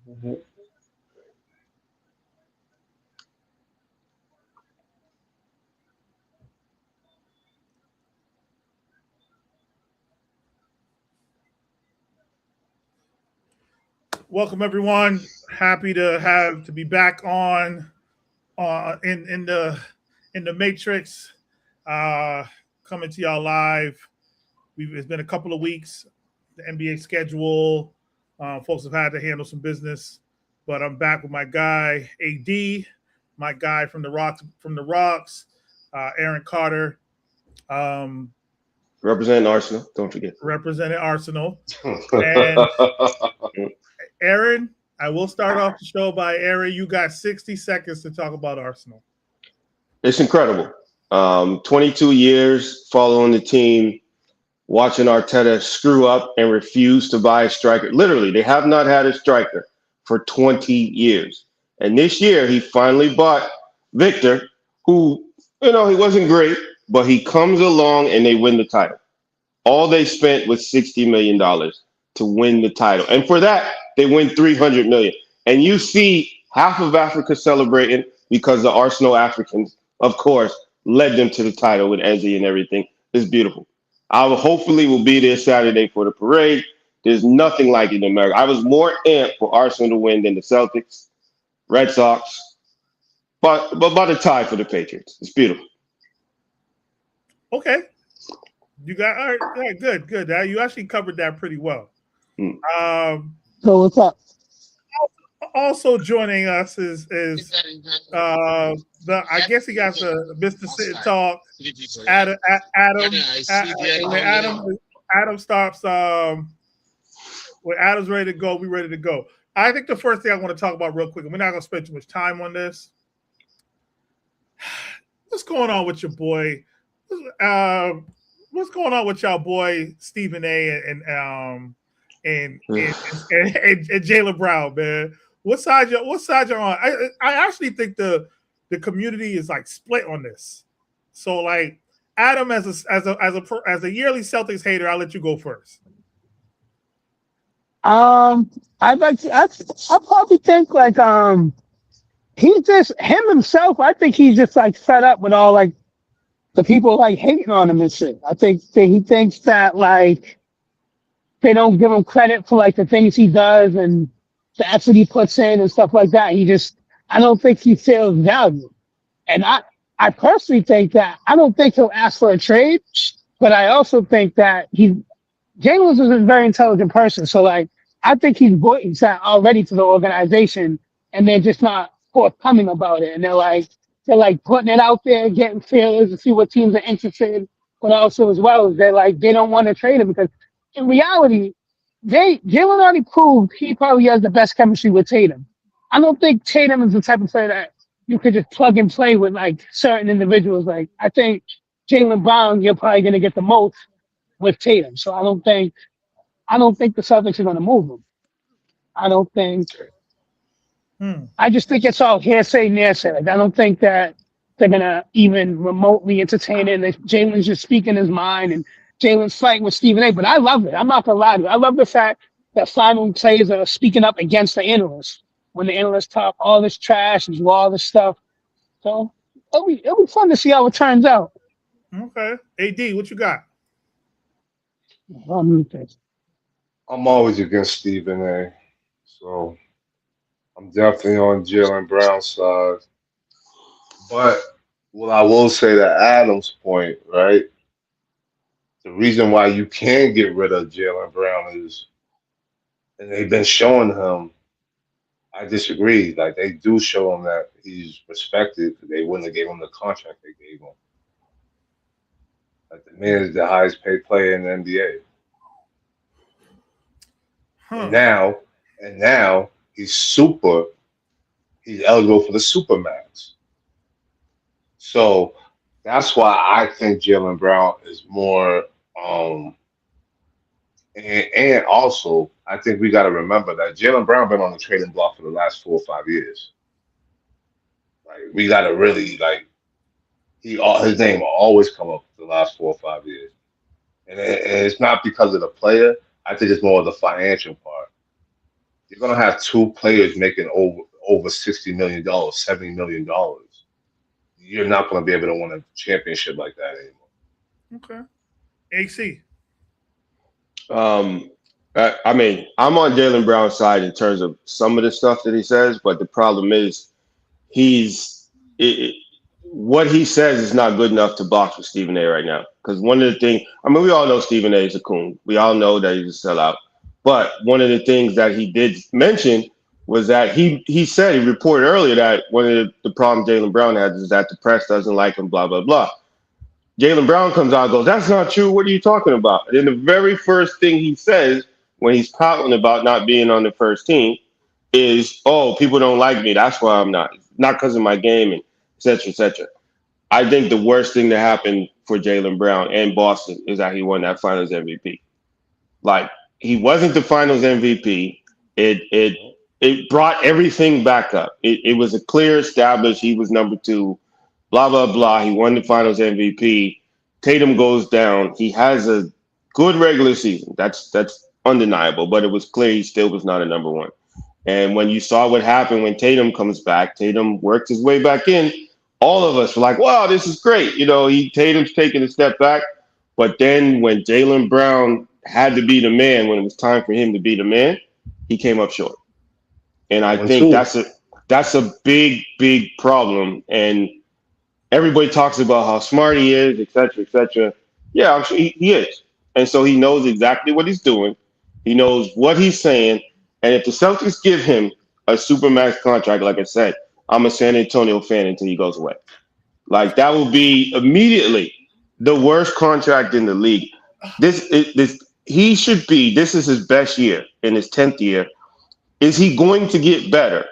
Mhm. Welcome everyone. Happy to be back on in the Matrix. Uh, Coming to y'all live. It's been a couple of weeks. The NBA schedule. Folks have had to handle some business, but I'm back with my guy AD, my guy from the Rocks, Aaron Carter, um, Representing Arsenal, don't forget. represented Arsenal, and Aaron, I will start off the show by Aaron. You got 60 seconds to talk about Arsenal. It's incredible. 22 years following the team, watching Arteta screw up and refuse to buy a striker. Literally, they have not had a striker for 20 years. And this year, he finally bought Victor, who, he wasn't great, but he comes along and they win the title. All they spent was $60 million to win the title. And for that, they win 300 million. And you see half of Africa celebrating because the Arsenal Africans, of course, led them to the title with Eze and everything. It's beautiful. I will hopefully will be there Saturday for the parade. There's nothing like it in America. I was more amped for Arsenal to win than the Celtics, Red Sox, but by the tie for the Patriots. It's beautiful. Okay. You got all right, yeah, good. You actually covered that pretty well. Mm. So what's up? Also joining us is the I guess he got the Mr. Sit and Talk. Adam stops when Adam's ready to go, we ready to go. I think the first thing I want to talk about real quick, and we're not gonna spend too much time on this. What's going on with your boy? What's going on with y'all boy Stephen A and Jaylen Brown, man? What side you're on? I actually think the community is like split on this. So like Adam as a yearly Celtics hater, I'll let you go first. I probably think like he's just him himself. I think he's just like fed up with all like the people like hating on him and shit. I think that he thinks that like they don't give him credit for like the things he does and the effort he puts in and stuff like that. I don't think he feels valued. And I personally think that I don't think he'll ask for a trade, but I also think that Jalen's is a very intelligent person. So like I think he's voiced that already to the organization and they're just not forthcoming about it. And they're like putting it out there, getting feelers to see what teams are interested, but also as well as they don't want to trade him because in reality, Jalen already proved he probably has the best chemistry with Tatum. I don't think Tatum is the type of player that you could just plug and play with like certain individuals. Like I think Jaylen Brown, you're probably gonna get the most with Tatum. So I don't think the Celtics are gonna move him. I don't think I just think it's all hearsay, naysay. Like, I don't think that they're gonna even remotely entertain it. Jalen's just speaking his mind, and Jalen's fighting with Stephen A. But I love it. I'm not gonna lie to you. I love the fact that final players are speaking up against the analysts when the analysts talk all this trash and do all this stuff. So it'll be fun to see how it turns out. Okay, AD, what you got? Okay. I'm always against Stephen A. So I'm definitely on Jalen Brown's side. But what I will say to Adam's point, right? The reason why you can get rid of Jalen Brown is, and they've been showing him, I disagree. Like they do show him that he's respected. They wouldn't have gave him the contract they gave him. Like the man is the highest paid player in the NBA. And now he's eligible for the Supermax. So that's why I think Jalen Brown is more and also I think we gotta remember that Jalen Brown been on the trading block for the last 4 or 5 years. Like we gotta really like his name will always come up the last 4 or 5 years. And it's not because of the player. I think it's more of the financial part. you're gonna have two players making over $60 million, $70 million. You're not gonna be able to win a championship like that anymore. Okay. AC. I mean, I'm on Jalen Brown's side in terms of some of the stuff that he says, but the problem is he's it, what he says is not good enough to box with Stephen A right now. Because one of the things, I mean, we all know Stephen A is a coon. We all know that he's a sellout. But one of the things that he did mention was that he said, he reported earlier that one of the problems Jalen Brown has is that the press doesn't like him, blah, blah, blah. Jalen Brown comes out and goes, "That's not true. What are you talking about?" And then the very first thing he says when he's pouting about not being on the first team is, "Oh, people don't like me. That's why I'm not because of my game," and et cetera, et cetera. I think the worst thing that happened for Jalen Brown and Boston is that he won that Finals MVP. Like, he wasn't the Finals MVP. It brought everything back up. It was a clear established he was number two. Blah blah blah. He won the Finals MVP. Tatum goes down. He has a good regular season. That's undeniable. But it was clear he still was not a number one. And when you saw what happened when Tatum comes back, Tatum worked his way back in. All of us were like, "Wow, this is great." You know, Tatum's taking a step back. But then when Jalen Brown had to be the man, when it was time for him to be the man, he came up short. And I think that's a big, big problem. And everybody talks about how smart he is, et cetera, et cetera. Yeah, I'm sure he is. And so he knows exactly what he's doing. He knows what he's saying. And if the Celtics give him a supermax contract, like I said, I'm a San Antonio fan until he goes away. Like, that will be immediately the worst contract in the league. This is his best year in his 10th year. Is he going to get better?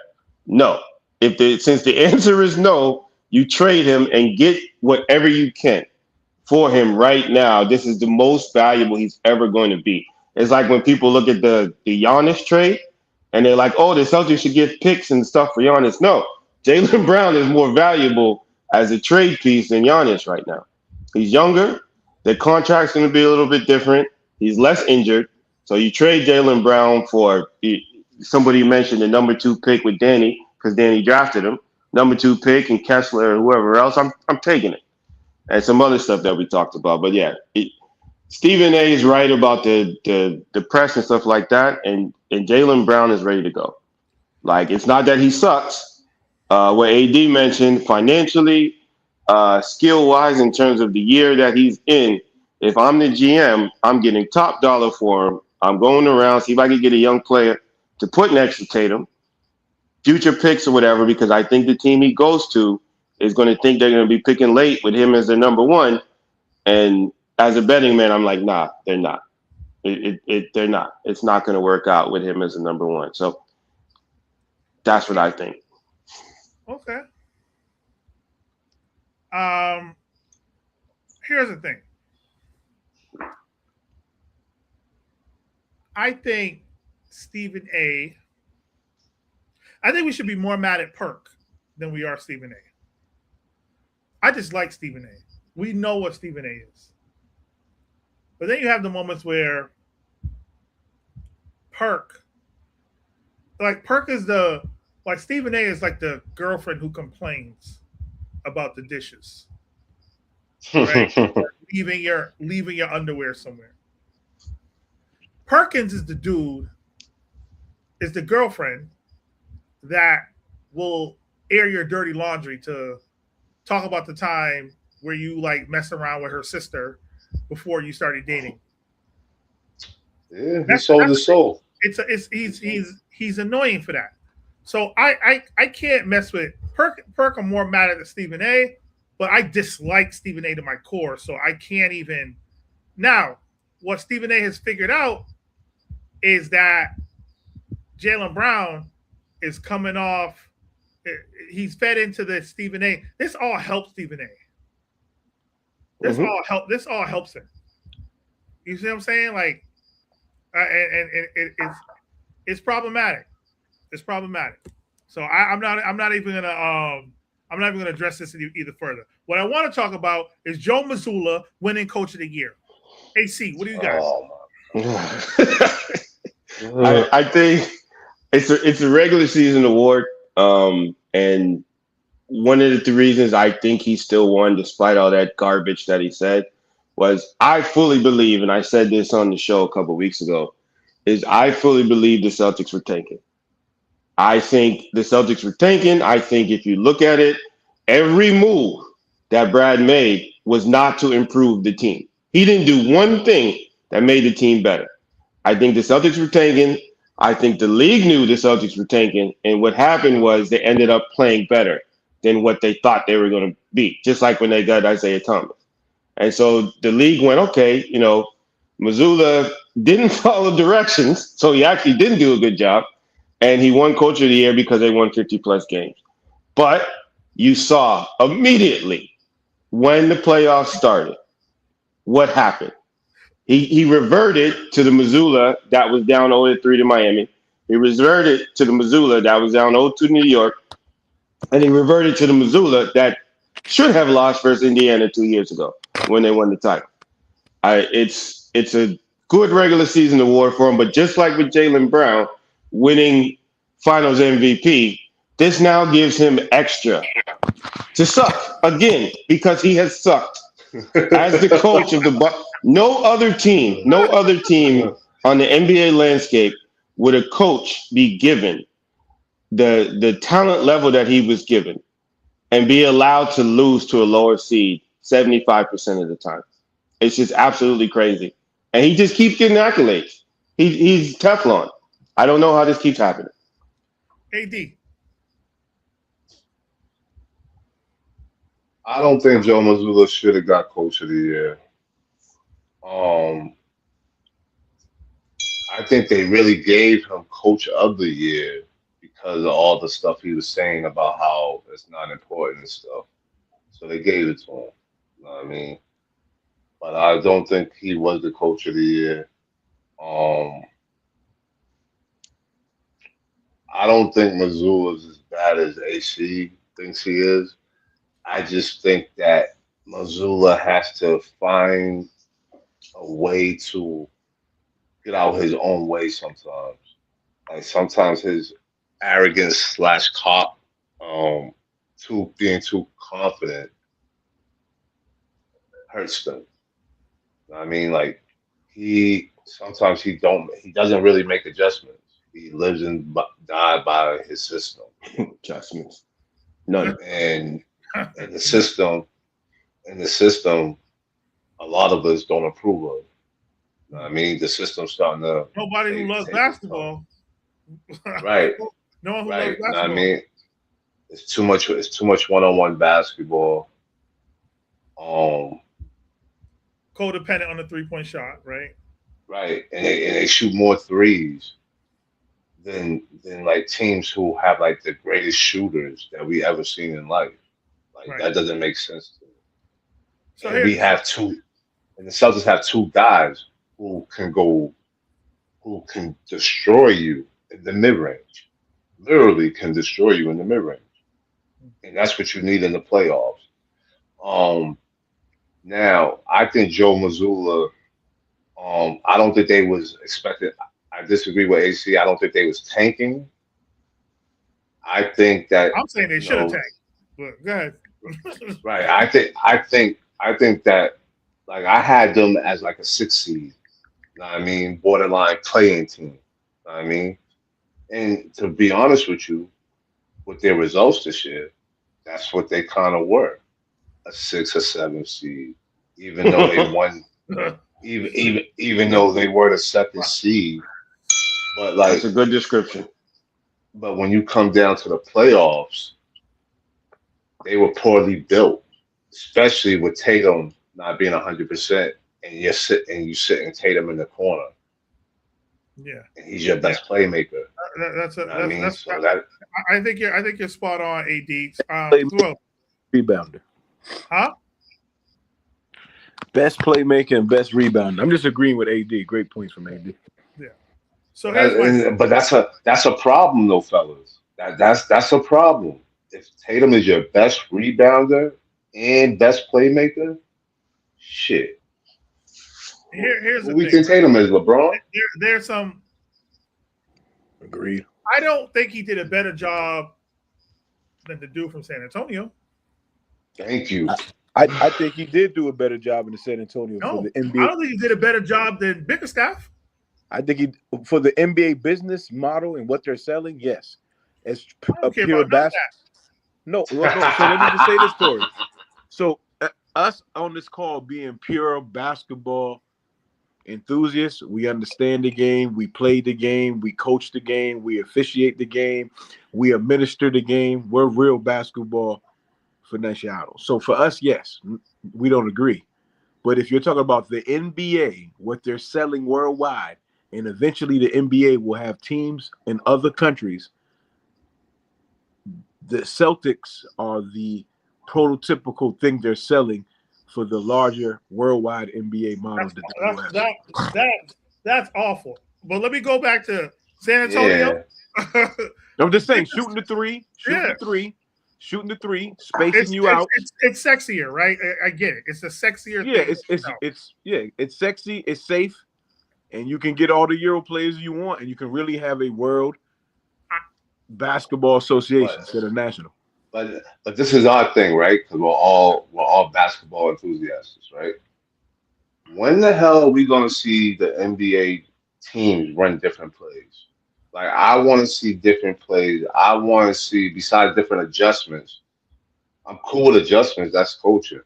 No. Since the answer is no, you trade him and get whatever you can for him right now. This is the most valuable he's ever going to be. It's like when people look at the Giannis trade and they're like, "Oh, the Celtics should give picks and stuff for Giannis." No, Jalen Brown is more valuable as a trade piece than Giannis right now. He's younger. The contract's going to be a little bit different. He's less injured. So you trade Jalen Brown for somebody mentioned the number 2 pick with Danny because Danny drafted him. Number 2 pick and Kessler or whoever else. I'm taking it. And some other stuff that we talked about. But yeah, Stephen A is right about the press and stuff like that. And Jalen Brown is ready to go. Like, it's not that he sucks. What AD mentioned, financially, skill-wise, in terms of the year that he's in, if I'm the GM, I'm getting top dollar for him. I'm going around, see if I can get a young player to put next to Tatum, future picks or whatever, because I think the team he goes to is going to think they're going to be picking late with him as their number one. And as a betting man, I'm like, nah, they're not. They're not. It's not going to work out with him as a number one. So that's what I think. Okay. Here's the thing. I think I think we should be more mad at Perk than we are Stephen A. I just like Stephen A. We know what Stephen A is. But then you have the moments where Perk is Stephen A is like the girlfriend who complains about the dishes. Right? leaving your underwear somewhere. Perkins is the girlfriend that will air your dirty laundry to talk about the time where you like mess around with her sister before you started dating. Yeah, he sold his soul. He's annoying for that. So I can't mess with Perk. I'm more mad at Stephen A, but I dislike Stephen A to my core. So I can't even. Now, what Stephen A has figured out is that Jalen Brown is coming off. He's fed into the Stephen A. This all helps Stephen A. This all helps him. You see what I'm saying? Like, it's problematic. It's problematic. So I'm not even gonna address this either further. What I want to talk about is Joe Mazzulla winning Coach of the Year. AC, what do you got? I think it's a regular season award, and one of the reasons I think he still won, despite all that garbage that he said, was I fully believe, and I said this on the show a couple weeks ago, is I fully believe the Celtics were tanking. I think the Celtics were tanking. I think if you look at it, every move that Brad made was not to improve the team. He didn't do one thing that made the team better. I think the Celtics were tanking. I think the league knew the Celtics were tanking. And what happened was they ended up playing better than what they thought they were going to be, just like when they got Isaiah Thomas. And so the league went, okay, Mazzulla didn't follow directions, so he actually didn't do a good job. And he won Coach of the Year because they won 50-plus games. But you saw immediately when the playoffs started what happened. He reverted to the Mazzulla that was down 0-3 to Miami. He reverted to the Mazzulla that was down 0-2 to New York. And he reverted to the Mazzulla that should have lost versus Indiana 2 years ago when they won the title. It's a good regular season award for him, but just like with Jaylen Brown winning Finals MVP, this now gives him extra to suck again because he has sucked as the coach of the Bucks. No other team on the NBA landscape would a coach be given the talent level that he was given and be allowed to lose to a lower seed 75% of the time. It's just absolutely crazy. And he just keeps getting accolades. He's Teflon. I don't know how this keeps happening. AD. I don't think Joe Mazzulla should have got Coach of the Year. I think they really gave him Coach of the Year because of all the stuff he was saying about how it's not important and stuff. So they gave it to him. You know what I mean? But I don't think he was the Coach of the Year. I don't think Mazzulla is as bad as AC thinks he is. I just think that Mazzulla has to find a way to get out his own way sometimes. Like sometimes his arrogance slash cop, being too confident hurts them. You know what I mean, like he doesn't really make adjustments. He lives and die by his system. Adjustments. None. And the system, a lot of us don't approve of. You know what I mean, the system's starting to. Nobody who loves basketball. Right. No one who Right. loves basketball. You know what I mean, it's too much one-on-one basketball. Codependent on the 3-point shot, right? Right, and they shoot more threes than like teams who have like the greatest shooters that we ever seen in life. Like Right. that doesn't make sense to me. So And we have two, and the Celtics have two guys who can destroy you in the mid-range. Literally can destroy you in the mid-range. And that's what you need in the playoffs. Now, I think Joe Mazzulla, I don't think they was expected. I disagree with AC. I don't think they was tanking. I think that I'm saying they should have tanked. But go ahead. right. I think that like I had them as like a 6 seed. You know what I mean? Borderline playing team. You know what I mean? And to be honest with you, with their results this year, that's what they kind of were. A 6 or 7 seed, even though they won, even though they were the second seed. But like, that's a good description. But when you come down to the playoffs, they were poorly built, especially with Tatum not being 100%, and you sitting Tatum in the corner. Yeah, and he's your best playmaker. I think you're spot on, AD. Rebounder. Huh? Best playmaker and best rebounder. I'm just agreeing with AD. Great points from AD. Yeah. So but that's a problem though, fellas. That's a problem. If Tatum is your best rebounder and best playmaker, shit. Here's the we thing. think Tatum is LeBron. There's some. Agreed. I don't think he did a better job than the dude from San Antonio. Thank you. I think he did do a better job in the San Antonio for No, the I NBA. don't think he did a better job than Bickerstaff. I think he for the NBA business model and what they're selling. Yes, as I a don't care pure about none of basketball. that. No. So let me just say this, Corey. So us on this call being pure basketball enthusiasts, we understand the game, we play the game, we coach the game, we officiate the game, we administer the game. We're real basketball aficionados. So for us, yes, we don't agree. But if you're talking about the NBA, what they're selling worldwide, and eventually the NBA will have teams in other countries, the Celtics are the prototypical thing they're selling for the larger worldwide NBA models That's awful. But let me go back to San Antonio. Yeah. I'm just saying, shooting the three, spacing you out. It's sexier, right? I get it. It's a sexier Yeah, thing. it's sexy, it's safe, and you can get all the Euro players you want, and you can really have a world basketball association instead of national. But this is our thing, right? Because we're all basketball enthusiasts, right? When the hell are we gonna see the NBA teams run different plays? Like I want to see different plays. I want to see besides different adjustments. I'm cool with adjustments. That's coaching.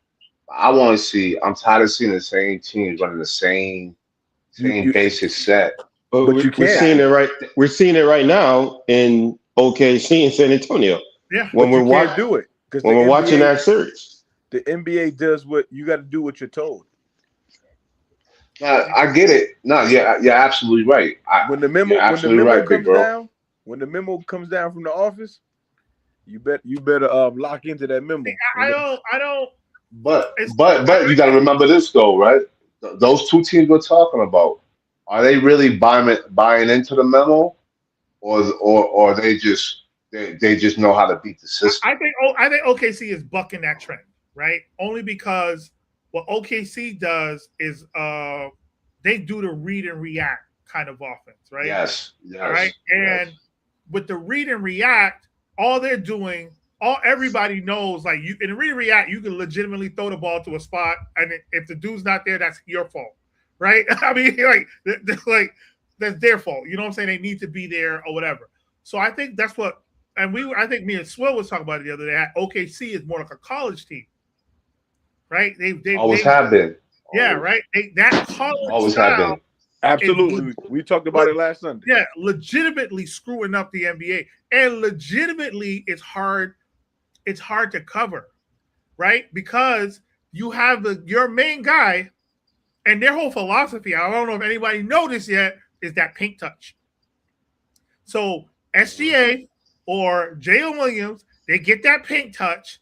I want to see. I'm tired of seeing the same teams running the same basic set. But we're seeing it right. We're seeing it right now in OKC and San Antonio. Yeah, when we're watching that series. The NBA does what you got to do what you're told. I get it. No, you're absolutely right. When the memo comes down from the office, you better lock into that memo. I don't. But you got to remember this though, right? Those two teams we're talking about, are they really buying into the memo, or they just know how to beat the system? I think OKC is bucking that trend, right? Only because what OKC does is they do the read and react kind of offense, right? Yes. Right. And with the read and react, all they're doing, everybody knows, like you in read and react, you can legitimately throw the ball to a spot, and if the dude's not there, that's your fault, right? I mean, like that's their fault. You know what I'm saying? They need to be there or whatever. So I think that's what, and I think me and Swill was talking about it the other day. OKC is more like a college team, right? They always have been. Yeah, right. That college always have been. Absolutely. We talked about it last Sunday. Yeah, legitimately screwing up the NBA. And legitimately it's hard to cover, right? Because you have your main guy, and their whole philosophy, I don't know if anybody noticed yet, is that paint touch. So SGA or Jalen Williams, they get that paint touch,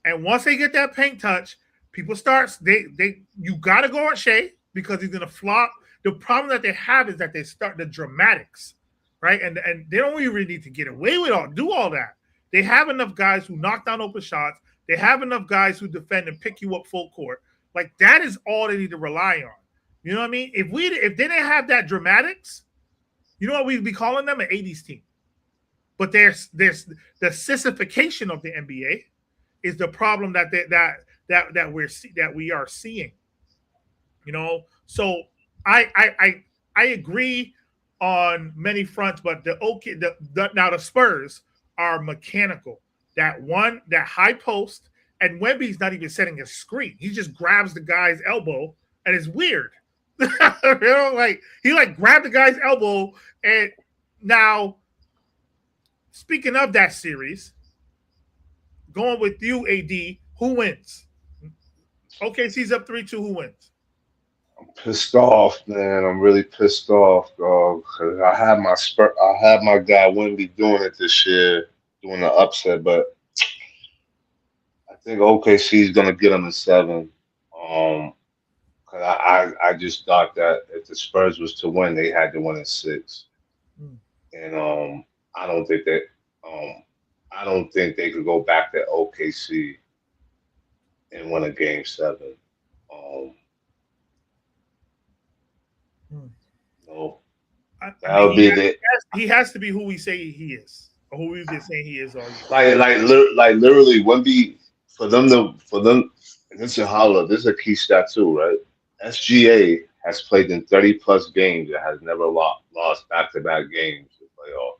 and once they get that paint touch, people start you gotta go on Shea because he's gonna flop. The problem that they have is that they start the dramatics, right? And they don't really need to get away with do all that. They have enough guys who knock down open shots. They have enough guys who defend and pick you up full court. Like that is all they need to rely on. You know what I mean? If they didn't have that dramatics, you know what we'd be calling them? An 80s team. But there's the sissification of the NBA is the problem that we are seeing. You know, so I agree on many fronts, but now the Spurs are mechanical. That high post, and Wemby's not even setting a screen. He just grabs the guy's elbow, and it's weird. You know, like he grabbed the guy's elbow, and now speaking of that series, going with you, AD, who wins? OKC's up 3-2. Who wins? I'm pissed off, man. I'm really pissed off, dog. Cause I had my guy Wemby doing it this year, doing the upset, but I think OKC is gonna get him in 7. Cause I just thought that if the Spurs was to win, they had to win in 6, and I don't think they could go back to OKC and win a game 7. No, that would be the. he has to be who we say he is, or who we've been saying he is all year. Like literally, Wemby for them. And this is holla. This is a key stat too, right? SGA has played in 30 plus games and has never lost back to back games in playoffs.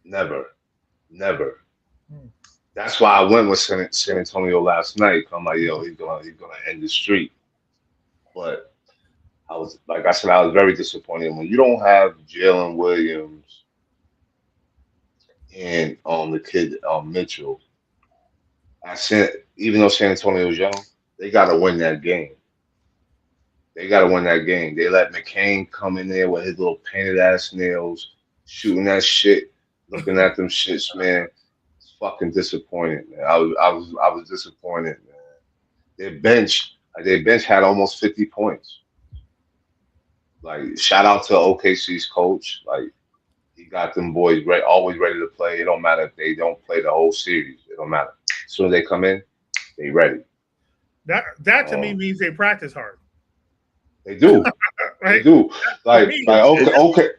Never. Mm. That's why I went with San Antonio last night. I'm like, yo, he's gonna end the streak. But I was like I said, I was very disappointed when you don't have Jalen Williams and the kid Mitchell. Even though San Antonio's young, they gotta win that game. They let McCain come in there with his little painted ass nails, shooting that shit, looking at them shits, man. It's fucking disappointing, man. I was disappointed, man. Their bench had almost 50 points. Like, shout out to OKC's coach. Like, he got them boys always ready to play. It don't matter if they don't play the whole series. It don't matter. As soon as they come in, they ready. That to me means they practice hard. They do. Right? They do.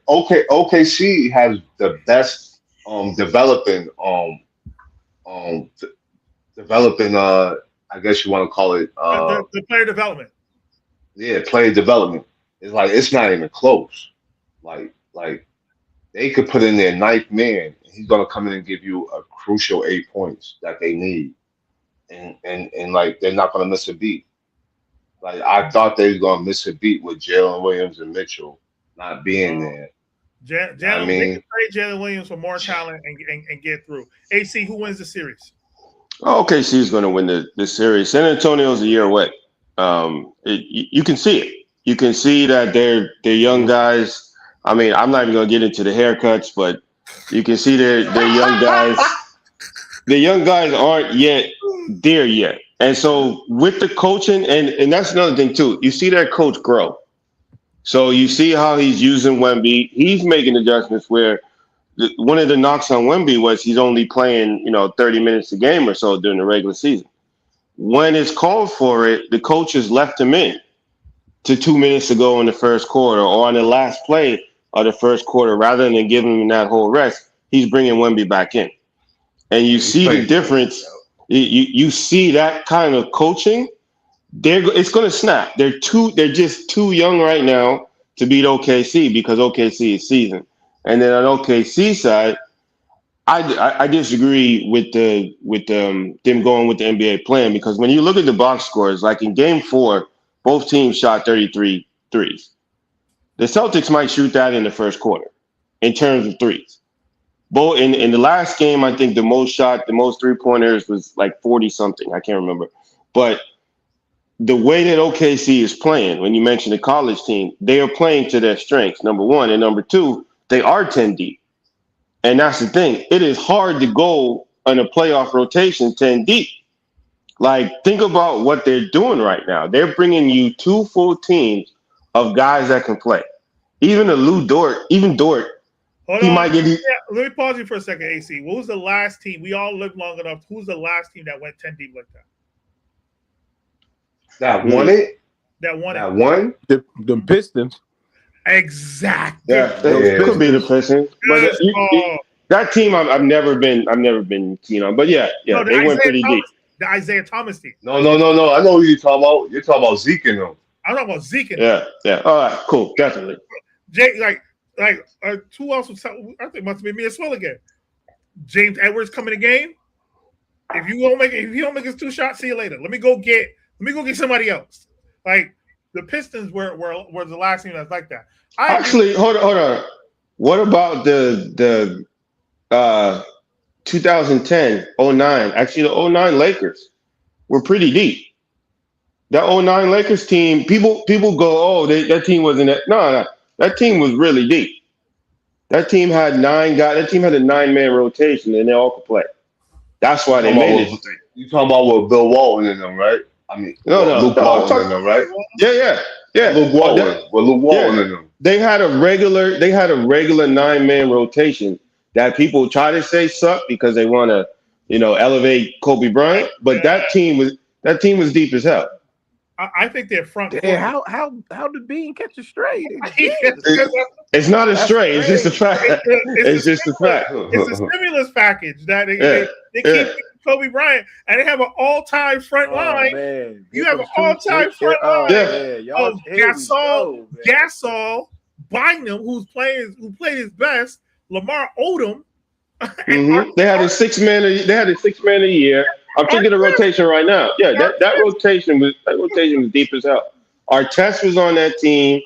OKC has the best developing I guess you want to call it the player development. Yeah, player development. It's like it's not even close. Like they could put in their ninth man, and he's gonna come in and give you a crucial 8 points that they need. And like they're not gonna miss a beat. Like I thought they was gonna miss a beat with Jalen Williams and Mitchell not being there. They can trade Jalen Williams for more talent and get through. AC, who wins the series? OKC is going to win the series. San Antonio's a year away. You can see it. You can see that they're young guys. I mean, I'm not even going to get into the haircuts, but you can see they're young guys. The young guys aren't yet there yet. And so with the coaching, and that's another thing too, you see that coach grow. So you see how he's using Wemby. He's making adjustments where one of the knocks on Wemby was he's only playing, 30 minutes a game or so during the regular season. When it's called for it, the coaches left him in to 2 minutes to go in the first quarter or on the last play of the first quarter rather than giving him that whole rest. He's bringing Wemby back in. And you see the difference. You see that kind of coaching. It's going to snap. They're just too young right now to beat OKC because OKC is seasoned. And then on OKC side, I disagree with them going with the NBA plan because when you look at the box scores, like in Game 4, both teams shot 33 threes. The Celtics might shoot that in the first quarter in terms of threes. Both in the last game, I think the most 3-pointers was like 40-something. I can't remember. But the way that OKC is playing, when you mention the college team, they are playing to their strengths, number one. And number two, they are 10 deep. And that's the thing. It is hard to go on a playoff rotation 10 deep. Like, think about what they're doing right now. They're bringing you 2 full teams of guys that can play. Even Dort, Hold on. Let me pause you for a second, AC. What was the last team? We all lived long enough. Who's the last team that went 10 deep like that? That won it? That won it. That won? The Pistons. Exactly. Yeah, it could be the Pistons. But that team I've never been keen on. But yeah, they went pretty deep. The Isaiah Thomas team. No. I know who you're talking about. You're talking about Zeke and them. I'm talking about Zeke and them. Yeah. All right, cool. Definitely. Who else was? I think it must have been me and Swill again. James Edwards coming in the game. If you don't make his 2 shots, see you later. Let me go get somebody else. Like the Pistons were the last team that's like that. Actually, hold on. What about the 2010, 09? Actually, the 09 Lakers were pretty deep. That 09 Lakers team, people go, that team wasn't that. No. That team was really deep. That team had 9 guys. That team had a 9-man rotation, and they all could play. That's why they made it. You talking about with Bill Walton in them, right? I mean, Luke Walton in them, right? Yeah. Luke Walton in them. They had a regular 9-man rotation that people try to say suck because they want to, elevate Kobe Bryant. But that team was deep as hell. I think they're front. How did Bean catch it straight? It's not a That's stray. It's just a fact. It's a just a fact. it's a stimulus package that Yeah. they keep Kobe Bryant, and they have an all-time front line. Man. You Here have an comes two- all-time front Oh, line Yeah. man. Y'all, of here we go, man. Gasol, Bynum, who played his best, Lamar Odom, and Mhm. They had a 6-man. They had a 6-man a year. I'm checking the rotation right now. Yeah, that rotation was deep as hell. Artest was on that team.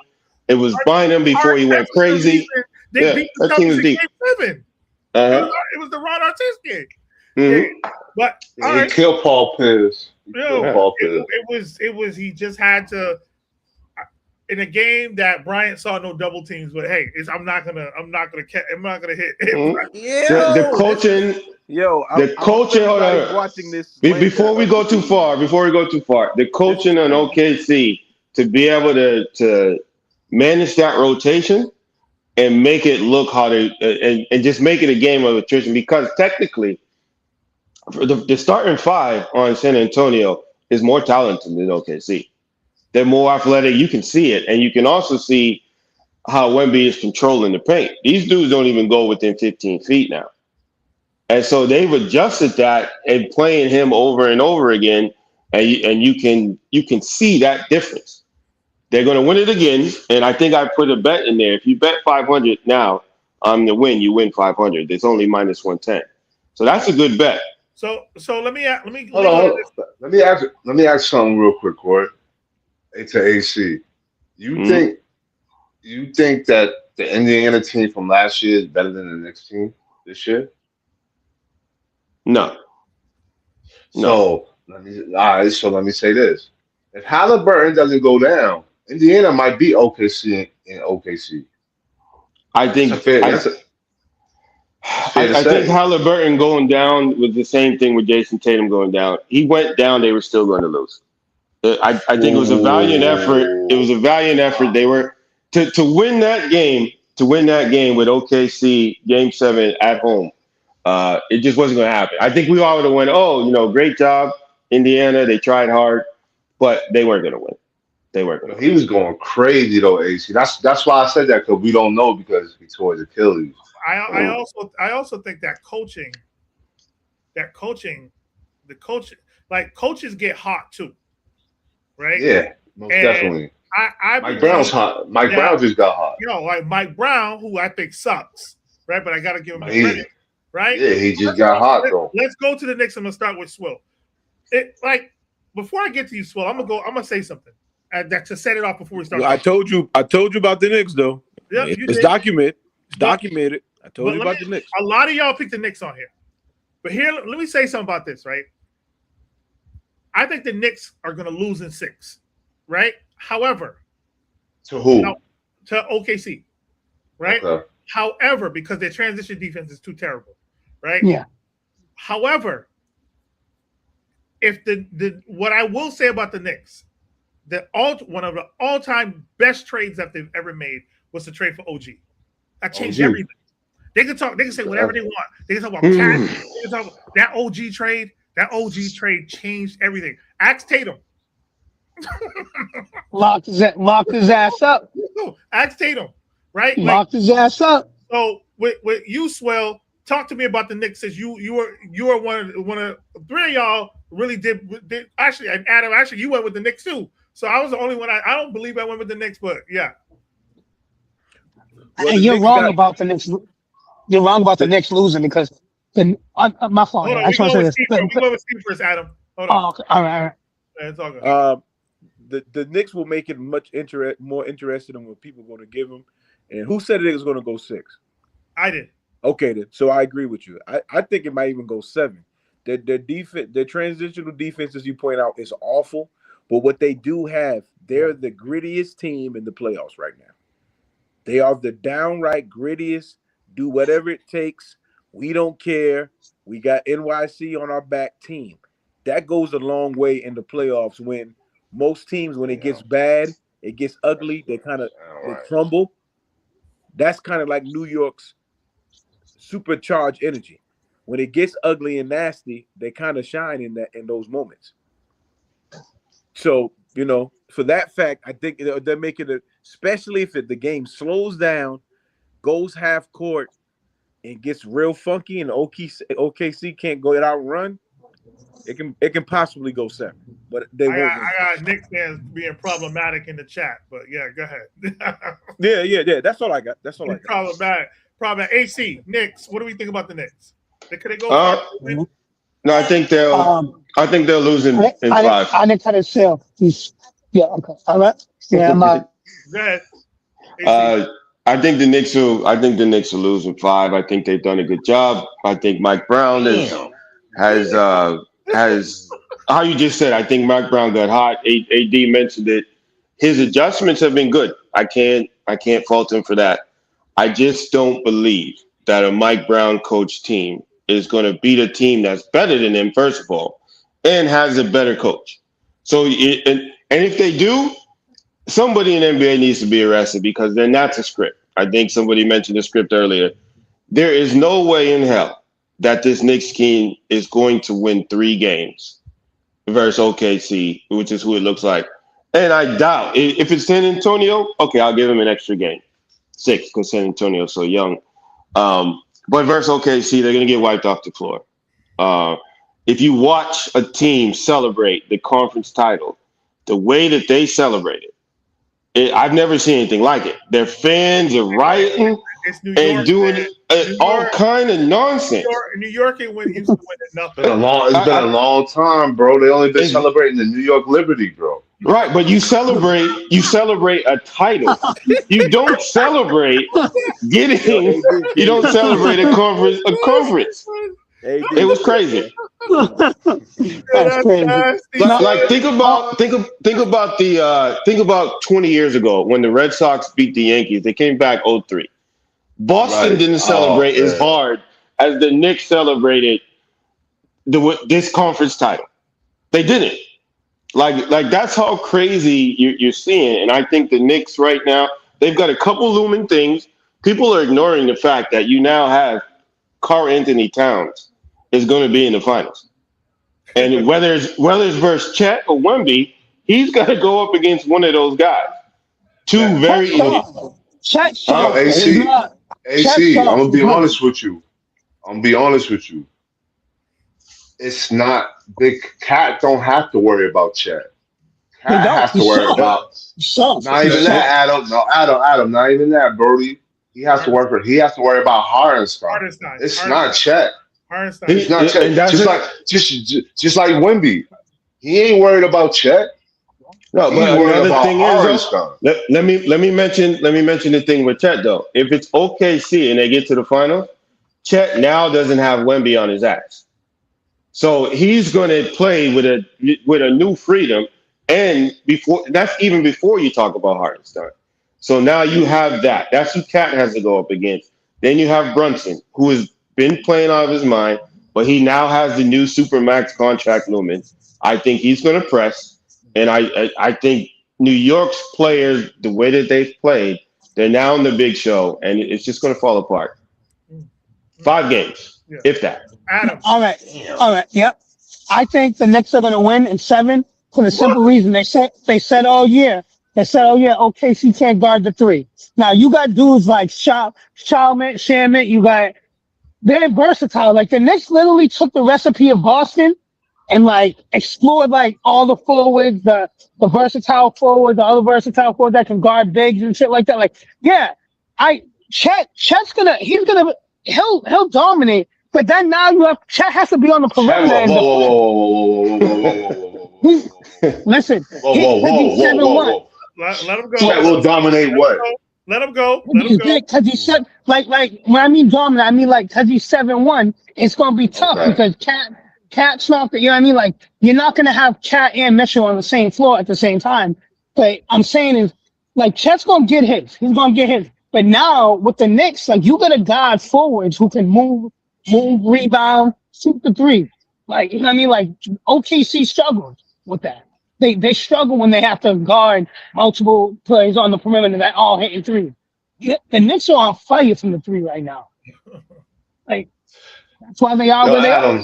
It was Bynum before he went crazy. They Yeah, beat the that team was Celtics in deep. Game 7. Uh-huh. It was the Ron Artest game. Mhm. But all He right, killed Paul Pierce. He yo, killed Paul Pierce. it was he just had to in a game that Bryant saw no double teams, but hey, I'm not gonna hit. Mhm. Yeah. The coaching. The coaching. Hold on. Watching this. Before we go too far, the coaching on OKC to be able to manage that rotation and make it look how they and just make it a game of attrition, because technically the starting five on San Antonio is more talented than OKC. They're more athletic. You can see it, and you can also see how Wemby is controlling the paint. These dudes don't even go within 15 feet now. And so they've adjusted that and playing him over and over again, and you can see that difference. They're going to win it again, and I think I put a bet in there. If you bet 500 now on the win, you win 500. It's only minus 110, so that's a good bet. So let me Hold on. Let me ask something real quick, Corey. To AC. You think that the Indiana team from last year is better than the Knicks team this year? No. So let me say this: if Halliburton doesn't go down, Indiana might beat OKC in OKC. I think That's fair to I say. think Halliburton going down was the same thing with Jason Tatum going down. He went down; they were still going to lose. I think it was a valiant effort. It was a valiant effort. They were to win that game. To win that game with OKC Game 7 at home, it just wasn't going to happen. I think we all would have went, oh, great job, Indiana. They tried hard, but they weren't going to win. They weren't going to. He was going crazy though, AC. That's why I said that, because we don't know, because he tore his Achilles. I also think that coaching, the coach, like coaches get hot too, right? Yeah, most definitely. Mike Brown's hot. Mike Brown just got hot. Like Mike Brown, who I think sucks, right? But I got to give him the credit, right? Yeah, he just got hot though. Let's go to the Knicks. I'm gonna start with Swill. Before I get to you, Swill, I'm gonna say something that to set it off before we start. Well, I told you about the Knicks though. Yeah, it's documented. It's documented. I told you about the Knicks. A lot of y'all picked the Knicks on here, but here, let me say something about this, right? I think the Knicks are gonna lose in 6, right? However, to who? To OKC, right? Okay. However, because their transition defense is too terrible, right? Yeah. However, if what I will say about the Knicks, one of the all-time best trades that they've ever made was the trade for OG. That changed everything. They can talk. They can say whatever they want. They can talk about Cat. They can talk about that OG trade. That OG trade changed everything. Ask Tatum. Locked his ass up. Ask Tatum, right? Locked his ass up. So with you, Swell, talk to me about the Knicks. Since you are one of 3 of y'all really did actually, and Adam, actually you went with the Knicks too. So I was the only one. I don't believe I went with the Knicks, but yeah. Well, and you're wrong about the Knicks. You're wrong about the Knicks losing, because my fault. Hold on, I just want to say this. We go with Steve first, Adam. Hold on. Oh, okay. All right. It's all good. The Knicks will make it much more interesting than what people are going to give them. And who said it was going to go 6? I did. Okay, then. So I agree with you. I think it might even go 7. Their defense, their transitional defense, as you point out, is awful. But what they do have, they're the grittiest team in the playoffs right now. They are the downright grittiest. Do whatever it takes. We don't care. We got NYC on our back team. That goes a long way in the playoffs, when most teams, when it gets bad, it gets ugly, they crumble. That's kind of like New York's supercharged energy. When it gets ugly and nasty, they kind of shine in those moments. So, for that fact, I think they're making it, especially if the game slows down goes half court and gets real funky, and OKC can't go it outrun, it can possibly go 7, but they won't win. I got Knicks fans being problematic in the chat, but yeah, go ahead. Yeah. That's all I got. Problematic. AC Knicks. What do we think about the Knicks? Could they go? No, I think they'll lose in 5. I didn't cut his sale. Yeah. Okay. All right. Yeah. I'm Go ahead. I think the Knicks will lose in 5. I think they've done a good job. I think Mike Brown has how you just said. I think Mike Brown got hot. AD mentioned it. His adjustments have been good. I can't fault him for that. I just don't believe that a Mike Brown coach team is going to beat a team that's better than him, first of all, and has a better coach. So, and if they do, somebody in NBA needs to be arrested, because then that's a script. I think somebody mentioned the script earlier. There is no way in hell that this Knicks team is going to win 3 games versus OKC, which is who it looks like. And I doubt, if it's San Antonio, okay, I'll give them an extra game. 6, because San Antonio's so young. But versus OKC, they're going to get wiped off the floor. If you watch a team celebrate the conference title, the way that they celebrate it, I've never seen anything like it. Their fans are rioting and doing all kind of nonsense. New York ain't winning nothing. It's been a long time, bro. They only been celebrating the New York Liberty, bro. Right, but you celebrate a title. You don't celebrate getting. You don't celebrate a conference. It was crazy. That's crazy. Like think about 20 years ago when the Red Sox beat the Yankees. They came back 0-3. Boston didn't celebrate as hard as the Knicks celebrated this conference title. They didn't. Like that's how crazy you're seeing. And I think the Knicks right now, they've got a couple looming things. People are ignoring the fact that you now have Karl Anthony Towns is going to be in the finals. And whether it's versus Chet or Wemby, he's got to go up against one of those guys. Two very Chet. AC, I'm gonna be honest with you. It's not big. Cat don't have to worry about Chet. Cat has to worry about. Not even that, Adam. No, Adam. Not even that, Brody. He has to work for. He has to worry about Hardenstein. It's not Chet. It's not Chet. Just like Wemby. He ain't worried about Chet. No, but another thing is, let me mention the thing with Chet though. If it's OKC and they get to the final, Chet now doesn't have Wemby on his ass, so he's going to play with a new freedom. And that's even before you talk about Hardenstein. So now you have that. That's who Cat has to go up against. Then you have Brunson, who has been playing out of his mind, but he now has the new Supermax contract looming. I think he's going to press. And I think New York's players, the way that they've played, they're now in the big show, and it's just going to fall apart. 5 games, if that. Adam. All right. Yep. I think the Knicks are going to win in 7 for the simple reason they said all year. OKC can't guard the 3. Now you got dudes like Shamit. They're versatile. Like the Knicks literally took the recipe of Boston and like explored like all the forwards, the versatile forward, the other versatile forward that can guard bigs and shit like that. Like, yeah, Chet's he'll dominate, but then now Chet has to be on the perimeter. Listen, whoa. Let him go. Chet will dominate what? Let him go. Because he said like when I mean dominant, I mean like because he's 7'1", it's gonna be tough because Cat's not, you know what I mean? Like, you're not going to have Cat and Mitchell on the same floor at the same time. But I'm saying is, like, Chet's going to get his. He's going to get his. But now, with the Knicks, like, you got to guard forwards who can move, rebound, shoot the 3. Like, you know what I mean? Like, OKC struggles with that. They struggle when they have to guard multiple players on the perimeter that all hitting 3. The Knicks are on fire from the 3 right now. Like, that's why they are where they are.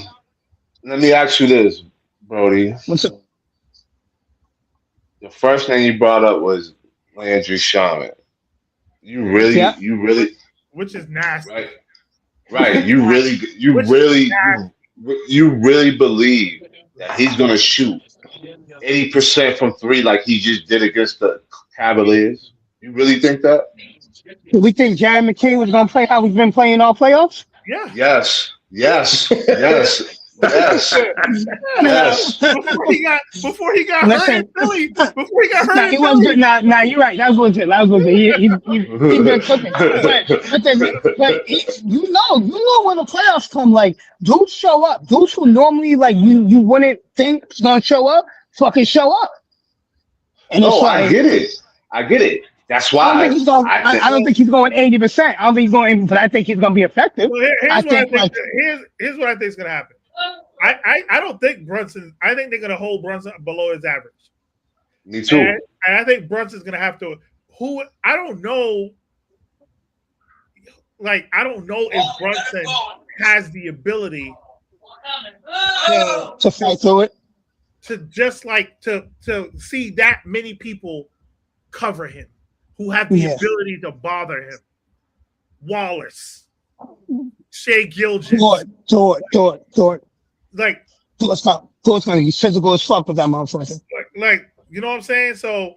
Let me ask you this, Brody. What's up? The first thing you brought up was Landry Shamet. You really which is nasty. Right. Right. You really believe that he's gonna shoot 80% from three like he just did against the Cavaliers? You really think that? Do we think Jared McKay was going to play how he's been playing all playoffs? Yeah. Yes. Yes. Yes. Yes. Yes. Before he got hurt in Philly. Before he got hurt Nah, in he wasn't Philly. good. Nah, you're right. That was legit. He's been cooking. You know when the playoffs come, like dudes show up. Dudes who normally like you wouldn't think is gonna show up, fucking show up. And No, it's like, I get it. That's why I don't think he's going. I don't think he's going 80%. I don't think he's going, but I think he's going to be effective. Well, here's what I think is going to happen. I don't think Brunson. I think they're going to hold Brunson below his average. Me too. And I think Brunson's going to have to. I don't know. Like I don't know if Brunson has the ability to fight through it. To just like to see that many people cover him, who have the ability to bother him. Wallace, Shea Gilgeous, Dort. Like Dort's gonna be physical as fuck with that motherfucker. Like you know what I'm saying? So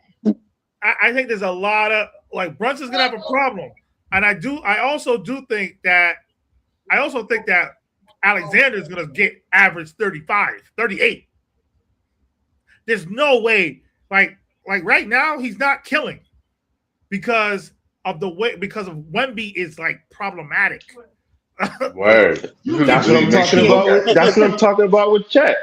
I think there's a lot of like Brunson's gonna have a problem, and I also think that Alexander's gonna get average 35, 38. There's no way, like right now, he's not killing because of Wemby is like problematic. Word. That's what I'm talking about. That's what I'm talking about with Chet.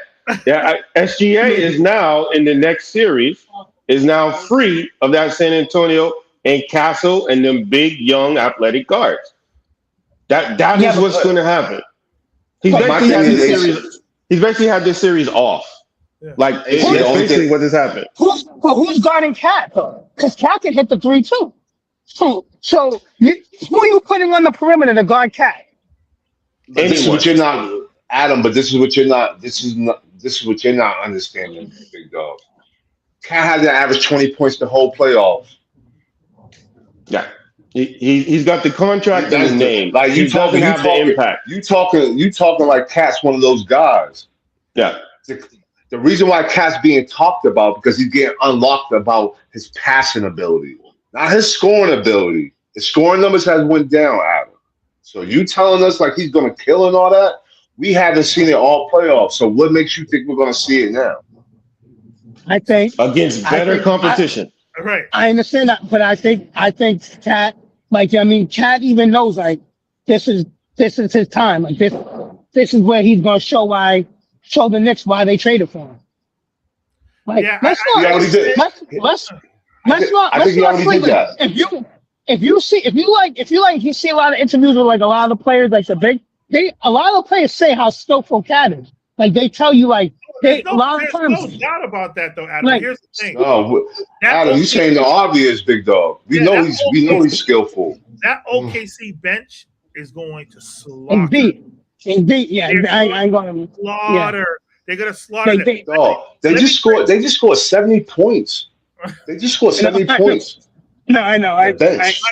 Yeah, SGA is now in the next series is now free of that San Antonio and Castle and them big young athletic guards. That is what's going to happen. He's basically had this series off. Yeah. Like it's basically what has happened. Who's guarding Cat though? Because Cat can hit the 3 too. So who are you putting on the perimeter to guard Cat? This is what you're not, Adam. But this is what you're not. This is what you're not understanding, big dog. Cat had to average 20 points the whole playoffs. Yeah, he's got the contract in his name. Like you talking, the impact. You talking like Cat's one of those guys. Yeah. The reason why Cat's being talked about because he's getting unlocked about his passing ability, not his scoring ability. His scoring numbers has went down, Adam. So you telling us like he's going to kill and all that? We haven't seen it all playoffs. So what makes you think we're going to see it now? I think against better competition. Right. I understand that, but I think Cat, Cat even knows like this is his time. Like this is where he's going to show the Knicks why they traded for him. Like let's not sleep. If you see a lot of interviews with like a lot of the players, like a lot of the players say how skillful Cat is. Like they tell you like a lot of times. There's no doubt about that though, Adam. Like, here's the thing. Oh, Adam, you saying the obvious, big dog. We know he's skillful. That OKC bench is going to slaughter. Indeed, yeah. I ain't gonna slaughter. Yeah. They're gonna slaughter. They just scored 70 points. They just scored 70 points. No, I know. It is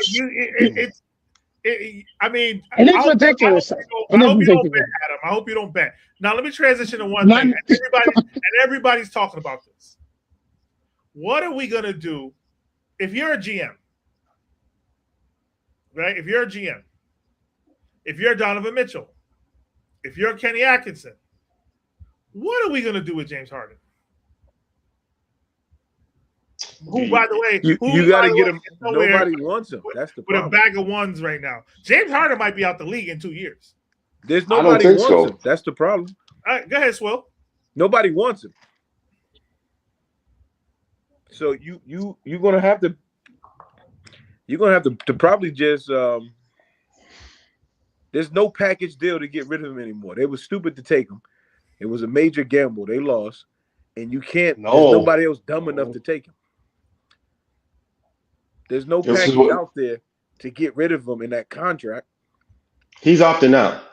ridiculous. I hope you don't bet, Adam. I hope you don't bet. Now let me transition to one thing. Everybody's talking about this. What are we gonna do if you're a GM? Right? If you're a GM, if you're Donovan Mitchell, if you're Kenny Atkinson, what are we going to do with James Harden? Who, by the way, you got to get him. Nobody wants him. That's the problem. With a bag of ones right now. James Harden might be out the league in 2 years. There's nobody wants him. That's the problem. All right, go ahead, Swill. Nobody wants him. So you're gonna have to probably just there's no package deal to get rid of him anymore. They were stupid to take him. It was a major gamble. They lost, and you can't. There's nobody else dumb enough to take him. There's no package out there to get rid of him in that contract. He's opting out,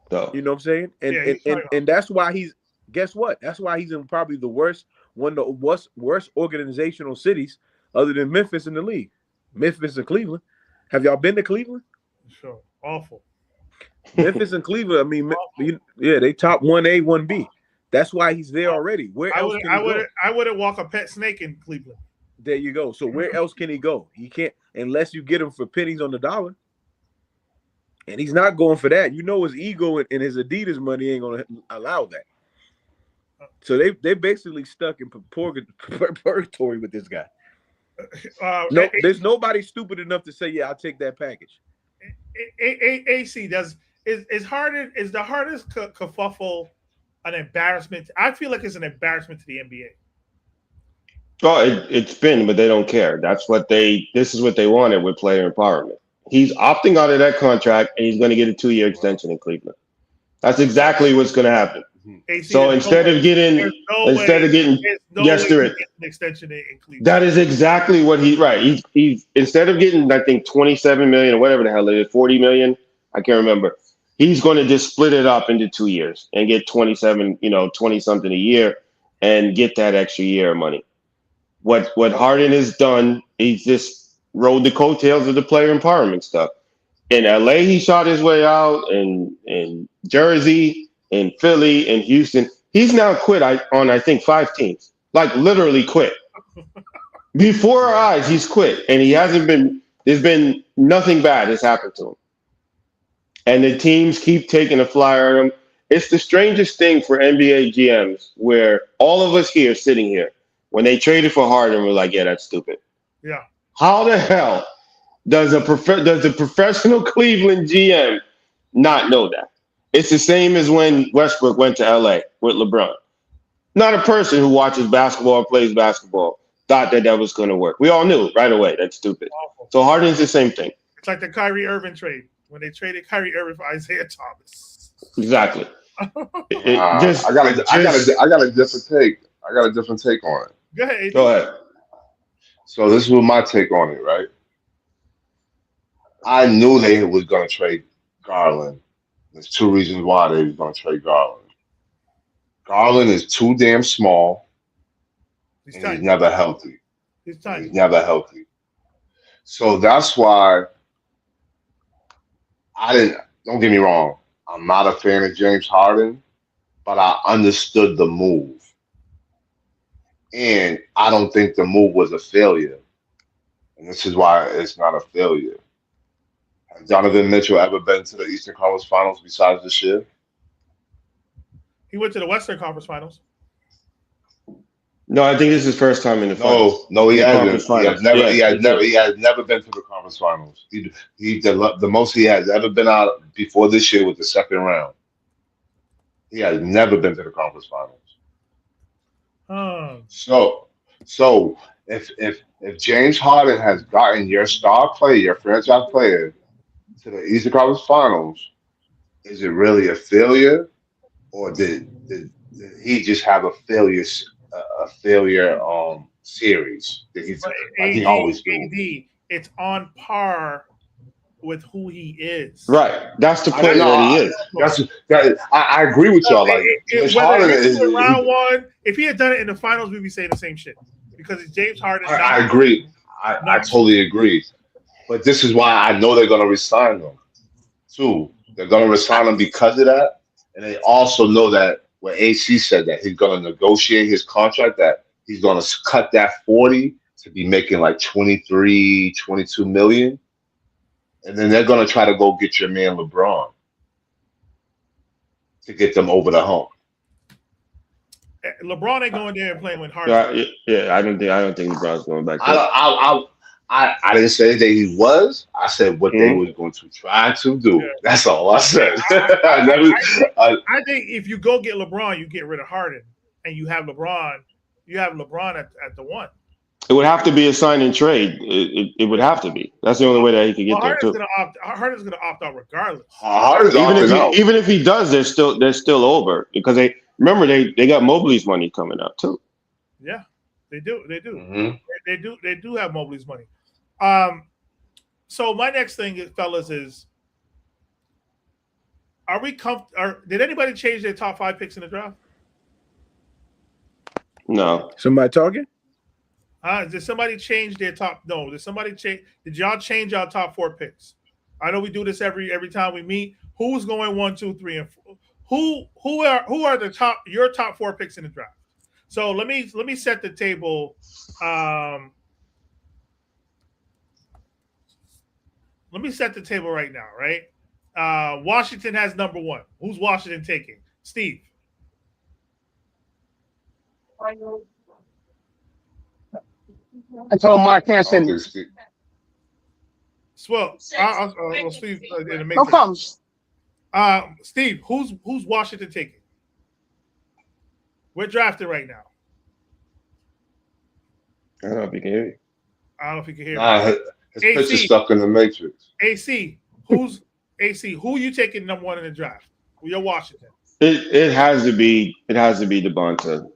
though. You know what I'm saying? And that's why he's. Guess what? That's why he's in probably one of the worst organizational cities other than Memphis in the league. Memphis and Cleveland. Have y'all been to Cleveland? Sure. Awful. Memphis and Cleveland. I mean, they top 1A, 1B. That's why he's there already. Where else can he go? I wouldn't walk a pet snake in Cleveland. There you go. So where else can he go? He can't unless you get him for pennies on the dollar. And he's not going for that. You know his ego and his Adidas money ain't going to allow that. So they basically stuck in purgatory with this guy. No, there's nobody stupid enough to say, yeah, I'll take that package. AC is the hardest kerfuffle an embarrassment? I feel like it's an embarrassment to the NBA. Well, it's been, but they don't care. This is what they wanted with player empowerment. He's opting out of that contract, and he's going to get a 2-year extension in Cleveland. That's exactly what's going to happen. AC, so instead of getting an extension in Cleveland, that is exactly what he's instead of getting, I think, 27 million or whatever the hell it is, 40 million, I can't remember. He's going to just split it up into 2 years and get 20 something a year and get that extra year of money. What Harden has done, he's just rode the coattails of the player empowerment stuff. In LA, he shot his way out, in Jersey, in Philly, in Houston. He's now quit on, I think, 5 teams. Like, literally quit. Before our eyes, he's quit. And there's been nothing bad has happened to him. And the teams keep taking a flyer on him. It's the strangest thing for NBA GMs where all of us here, sitting here, when they traded for Harden, we're like, yeah, that's stupid. Yeah. How the hell does a professional Cleveland GM not know that? It's the same as when Westbrook went to LA with LeBron. Not a person who watches basketball or plays basketball thought that was going to work. We all knew right away. That's stupid. Awful. So Harden's the same thing. It's like the Kyrie Irving trade when they traded Kyrie Irving for Isaiah Thomas. Exactly. I got a different take. I got a different take on it. Go ahead. So this was my take on it, right? I knew they was going to trade Garland. There's 2 reasons why they was going to trade Garland. Garland is too damn small. He's never healthy. He's never healthy. So that's why don't get me wrong, I'm not a fan of James Harden, but I understood the move. And I don't think the move was a failure. And this is why it's not a failure. Has Donovan Mitchell ever been to the Eastern Conference Finals besides this year? He went to the Western Conference Finals. No, I think this is his first time in the finals. No, he hasn't. He has never been to the conference finals. The most he has ever been out before this year was the second round. He has never been to the conference finals. So if James Harden has gotten your star player, your franchise player, to the Eastern Conference Finals, is it really a failure, or did he just have a failure series that he always do? It's on par with who he is. Right. That's the player that he is. I agree with y'all. Like Harden is round one. If he had done it in the finals, we'd be saying the same shit because it's James Harden. I agree. I totally agree. But this is why I know they're going to resign him. Too. They're going to resign him because of that, and they also know that when AC said that he's going to negotiate his contract, that he's going to cut that 40 to be making like 23, 22 million. And then they're going to try to go get your man LeBron to get them over the hump. LeBron ain't going there and playing with Harden. Yeah, I don't think LeBron's going back there. I didn't say that he was. I said what they was going to try to do. Yeah. That's all I said. I think if you go get LeBron, you get rid of Harden, and you have LeBron. You have LeBron at the 1. It would have to be a sign and trade. It would have to be. That's the only way that he could get there too. Harden's going to opt out regardless. Even if he does, they're still over because they got Mobley's money coming out too. Yeah, they do. Mm-hmm. They do have Mobley's money. So my next thing, fellas, is: are we did anybody change their top 5 picks in the draft? No. Somebody talking? Did somebody change their top? No. Did somebody change? Did y'all change y'all top 4 picks? I know we do this every time we meet. Who's going 1, 2, 3, and 4? Who are your top 4 picks in the draft? So let me set the table. Let me set the table right now. Right, Washington has number 1. Who's Washington taking? Steve. I told Mark Hansen. Okay, Steve. Well, Steve in the No matrix. problem. Steve, who's Washington taking? We're drafted right now. I don't know if you can hear me. I don't know if you can hear Nah, me. his pitch is stuck in the matrix. AC, who you taking number 1 in the draft? You're Washington. It has to be Devonta.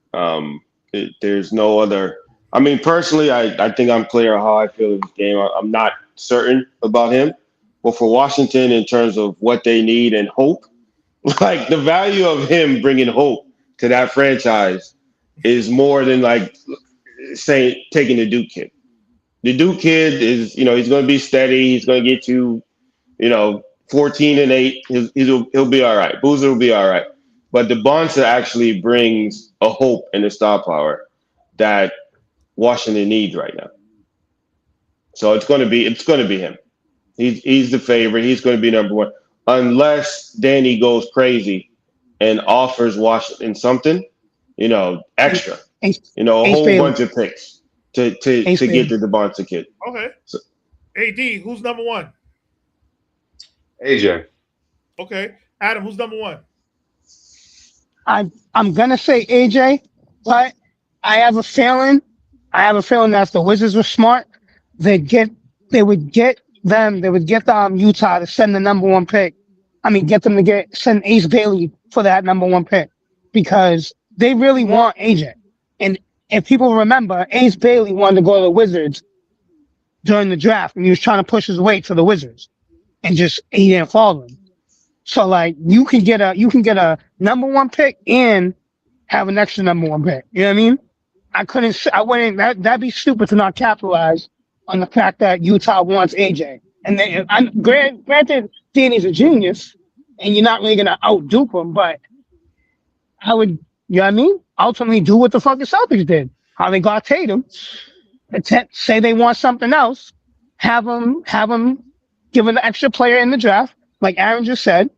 There's no other. I mean, personally, I think I'm clear on how I feel in this game. I'm not certain about him, but for Washington, in terms of what they need and hope, like the value of him bringing hope to that franchise is more than like say taking the Duke kid. The Duke kid is, he's going to be steady. He's going to get you, 14 and 8. He'll be all right. Boozer will be all right. But the Bonsa actually brings a hope and a star power that Washington needs right now. So it's going to be him. He's the favorite. He's going to be number 1, unless Danny goes crazy and offers Washington something, extra, a whole bunch of picks to get the Bonsa kid. Okay. So, AD, who's number 1? AJ. Okay. Adam, who's number 1? I'm gonna say AJ, but I have a feeling that if the Wizards were smart, they would get Utah to send the number 1 pick. I mean, get them to send Ace Bailey for that number 1 pick because they really want AJ. And if people remember, Ace Bailey wanted to go to the Wizards during the draft, and he was trying to push his way to the Wizards, and he didn't follow him. So like you can get a number 1 pick and have an extra number 1 pick. You know what I mean? That'd be stupid to not capitalize on the fact that Utah wants AJ. And then granted, Danny's a genius, and you're not really gonna outdupe him, but I would, you know what I mean? Ultimately do what the fucking Celtics did. How they got Tatum, say they want something else, have them give an extra player in the draft, like Aaron just said.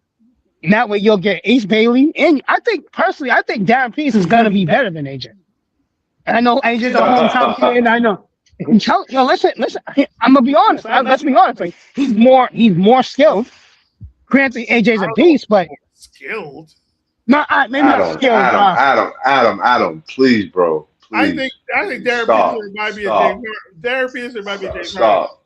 And that way you'll get Ace Bailey. And I think Darren Peace is going to be better than AJ. And I know AJ's a hometown kid. I know. Listen. I'm going to be honest. Let's be honest. Like, he's more skilled. Granted, AJ's a beast, but. Skilled? No, maybe not skilled. Adam, please, bro. Please. I think Darren Peterson might be a James Harden. Darren Peterson might be a James Harden.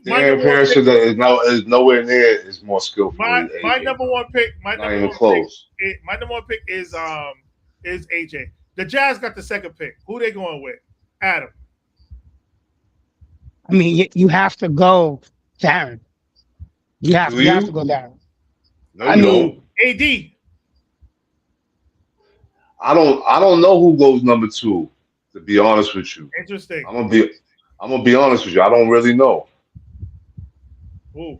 Darren Pearson is nowhere near is more skillful. My number 1 pick. My number 1 pick is AJ. The Jazz got the 2nd pick. Who they going with? Adam. I mean, you have to go Darren. You have to go Darren. No, I mean, AD. I don't know who goes number 2. To be honest with you. Interesting. I'm gonna be honest with you. I don't really know. Ooh.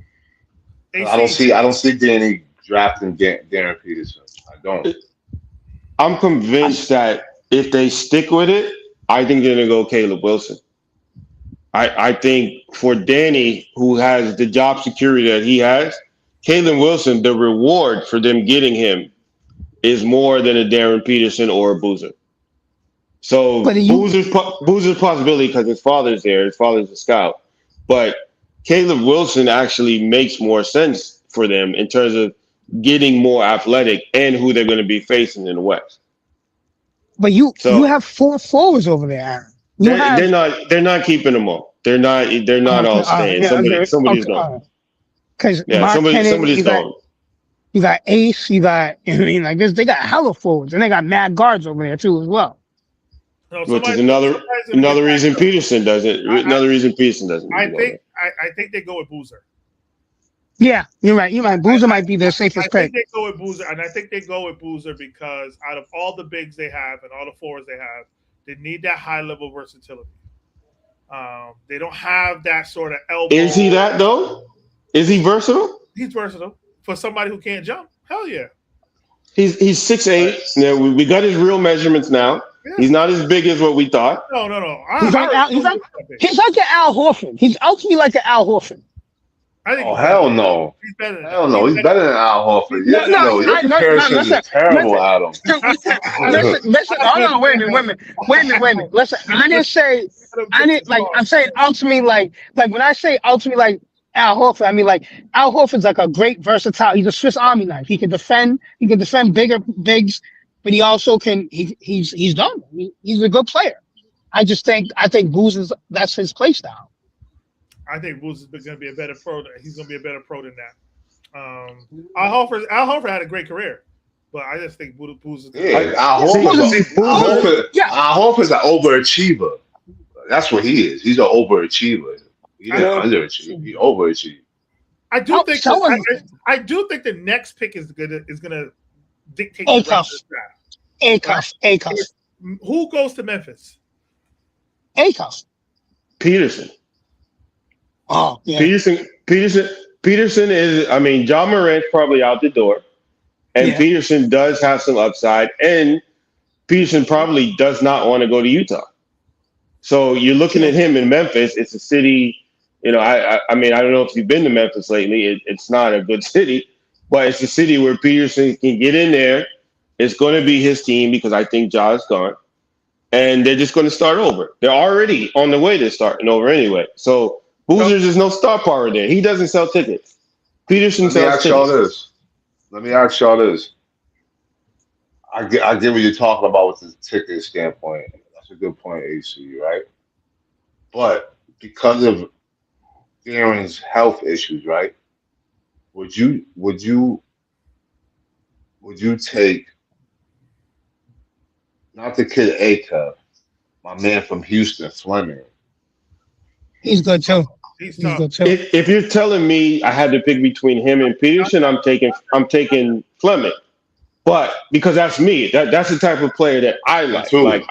I don't see Danny drafting Darren Peterson. I don't. I'm convinced that if they stick with it, I think they're gonna go Caleb Wilson. I think for Danny, who has the job security that he has, Caleb Wilson, the reward for them getting him is more than a Darren Peterson or a Boozer. So Boozer's possibility because his father's there. His father's a scout. But Caleb Wilson actually makes more sense for them in terms of getting more athletic and who they're going to be facing in the West. But you have 4 forwards over there, Aaron. They're not keeping them all. They're not all staying. Somebody's gone. Because somebody's gone. You got Ace. You got they got hella forwards, and they got mad guards over there too as well. No, which is another reason Peterson doesn't. I think they go with Boozer. Yeah, you're right. Boozer might be their safest pick. I think they go with Boozer, and I think they go with Boozer because out of all the bigs they have and all the forwards they have, they need that high level versatility. They don't have that sort of elbow. Is he that though? Is he versatile? He's versatile for somebody who can't jump. Hell yeah. He's 6'8". Now we got his real measurements now. Yeah. He's not as big as what we thought. No. He's like an Al Horford. He's ultimately like an Al Horford. I think hell no. He's better than Hell no. He's better than Al Horford. Yeah, No, your comparison is terrible, Adam. Listen, hold on, wait a minute. Listen, I didn't like, I'm saying ultimately, like when I say ultimately, like Al Horford, I mean, like, Al Horford's like a great versatile, he's a Swiss Army knife. He can defend bigger bigs, but he also can, he's done. He's a good player. I think Booz that's his play style. I think Booz is going to be a better pro. He's going to be a better pro than that. Al Horford had a great career, but I just think Booz is. Yeah, Al Horford's an overachiever. That's what he is. He's an overachiever. He didn't underachieve. He overachieved. I do think the next pick is gonna dictate the rest of the draft. A-Cuff. Who goes to Memphis? A-Cuff. Peterson. Oh, yeah. Peterson is. I mean, John Morant's probably out the door, and Peterson does have some upside, and Peterson probably does not want to go to Utah. So you're looking at him in Memphis. It's a city. I mean, I don't know if you've been to Memphis lately. It's not a good city, but it's a city where Peterson can get in there. It's going to be his team because I think Ja's gone, and they're just going to start over. They're already on the way to starting over anyway. So Boozer's is no star power there. He doesn't sell tickets. Peterson sells tickets. Let me ask y'all this. I get what you're talking about with the ticket standpoint. That's a good point, AC, right? But because of Aaron's health issues, right? Would you take not the kid A-Cup, my man from Houston, Fleming? He's good too. If you're telling me I had to pick between him and Peterson, I'm taking Fleming. But because that's me, that's the type of player that I like. Like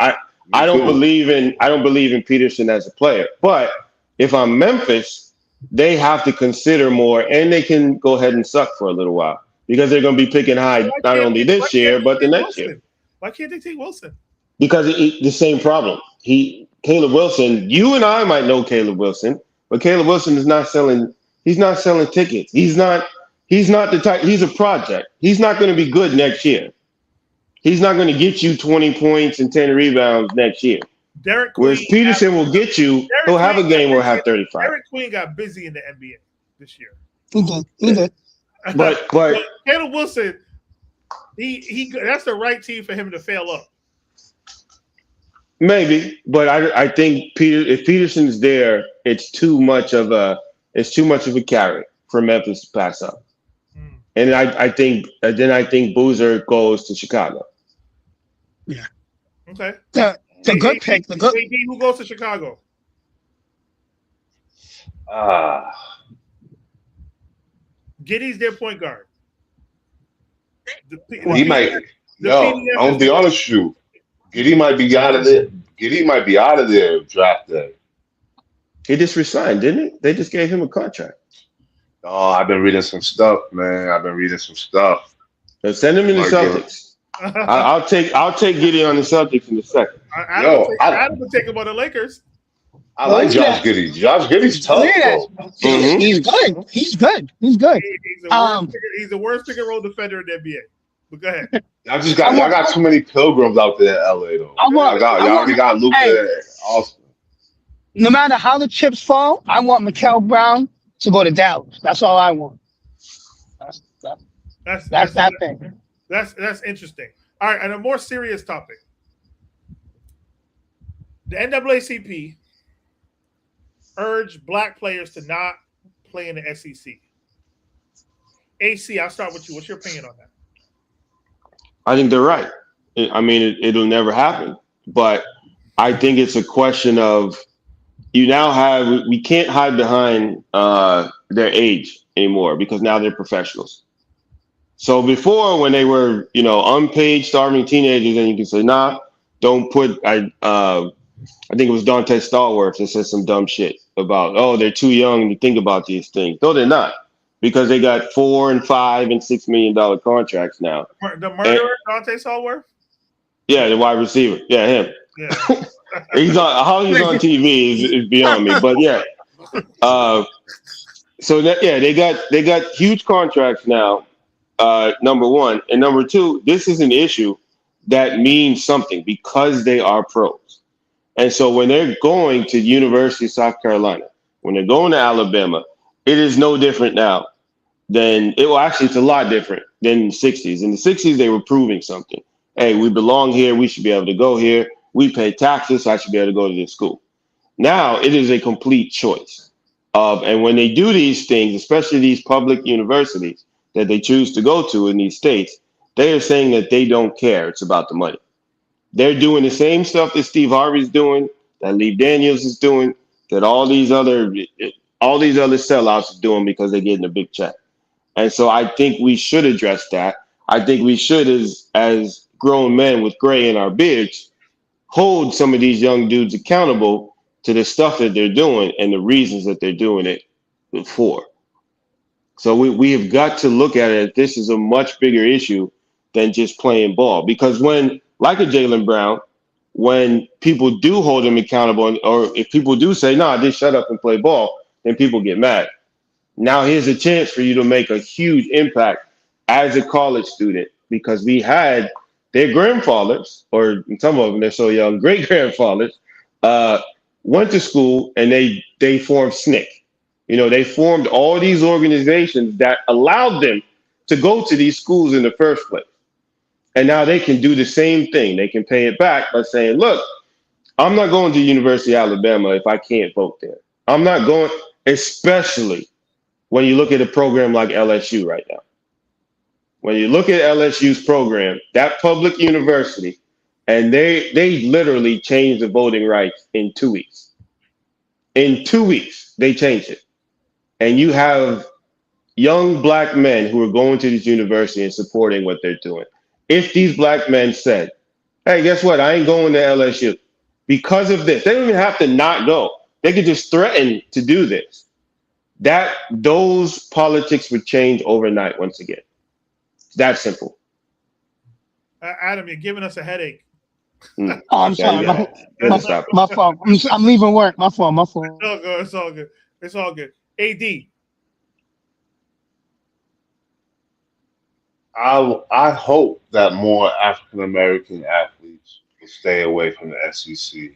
I don't believe in Peterson as a player. But if I'm Memphis, they have to consider more, and they can go ahead and suck for a little while because they're going to be picking high not only this year but the next year. Why can't they take Wilson? Because the same problem. Caleb Wilson. You and I might know Caleb Wilson, but Caleb Wilson is not selling. He's not selling tickets. He's not the type. He's a project. He's not going to be good next year. He's not going to get you 20 points and 10 rebounds next year. Whereas Peterson will get you. He'll have a game where he'll have 35. Derek Queen got busy in the NBA this year. He did. But Caleb Wilson, he that's the right team for him to fail up. Maybe, but I think if Peterson's there, it's too much of a carry for Memphis to pass up. And I think Boozer goes to Chicago. Yeah. Okay. The good pick. The good. Who goes to Chicago? Giddey's their point guard. He might. I'll be honest with you. Giddey might be out of there. Giddey might be out of there draft day. He just resigned, didn't he? They just gave him a contract. Oh, I've been reading some stuff, man. So send him in the Celtics. I'll take Giddey on the Celtics in a second. Adam would take him on the Lakers. I like Josh Giddey. Josh Giddey's tough. He's good. He's good. He's the worst pick and roll defender in the NBA. But go ahead. I got too many pilgrims out there in LA though. I already got Luka and Austin. No matter how the chips fall, I want Mikael Brown to go to Dallas. That's all I want. That's that thing. That's interesting. All right, and a more serious topic. The NAACP urged black players to not play in the SEC. AC, I'll start with you. What's your opinion on that? I think they're right. I mean, it'll never happen. But I think it's a question of we can't hide behind their age anymore because now they're professionals. So before, when they were, unpaid starving teenagers, and you can say, nah, don't put, I think it was Dante Stallworth that said some dumb shit about, they're too young to think about these things. No, they're not. because they got $4 and $5 and $6 million contracts now. The And, murderer, Dante Stallworth? yeah, the wide receiver. Yeah, him. Yeah. He's on how he's on TV is beyond me. But yeah. So that, yeah, they got huge contracts now. Number one, and number two, this is an issue that means something because they are pros. And so when they're going to University of South Carolina, when they're going to Alabama, it is no different now than it. Well, actually, it's a lot different than the '60s. In the '60s, they were proving something. Hey, we belong here. We should be able to go here. We pay taxes. So I should be able to go to this school. Now it is a complete choice of, and when they do these things, especially these public universities that they choose to go to in these states, they are saying that they don't care. It's about the money. They're doing the same stuff that Steve Harvey's doing, that Lee Daniels is doing, that all these other sellouts are doing because they're getting a big check. And so I think we should address that. I think we should, as grown men with gray in our beards, hold some of these young dudes accountable to the stuff that they're doing and the reasons that they're doing it for. So we have got to look at it. This is a much bigger issue than just playing ball. Because when, like a Jaylen Brown, when people do hold him accountable, or if people do say, "Nah, just shut up and play ball," then people get mad. Now here's a chance for you to make a huge impact as a college student, because we had their grandfathers, or some of them, they're so young, great grandfathers, went to school and they formed SNC. You know, they formed all these organizations that allowed them to go to these schools in the first place. And now they can do the same thing. They can pay it back by saying, look, I'm not going to University of Alabama if I can't vote there. I'm not going, especially when you look at a program like LSU right now. When you look at LSU's program, that public university, and they literally changed the voting rights in 2 weeks. In 2 weeks, they changed it. And you have young black men who are going to this university and supporting what they're doing. If these black men said, hey, guess what? I ain't going to LSU because of this. They don't even have to not go. They could just threaten to do this. Those politics would change overnight once again. It's that simple. Adam, you're giving us a headache. Oh, I'm sorry. Yeah, My fault. I'm leaving work. My fault. It's all good. It's all good. AD. I hope that more African American athletes will stay away from the SEC.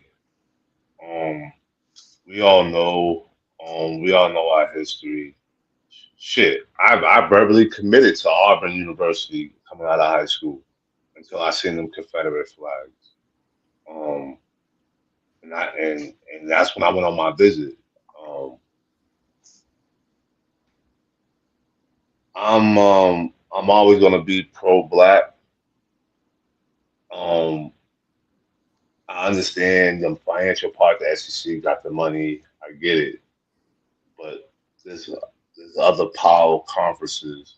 We all know our history. Shit, I verbally committed to Auburn University coming out of high school until I seen them Confederate flags. And that's when I went on my visit. I'm always gonna be pro-black. I understand the financial part. The SEC got the money. I get it, but there's other power conferences,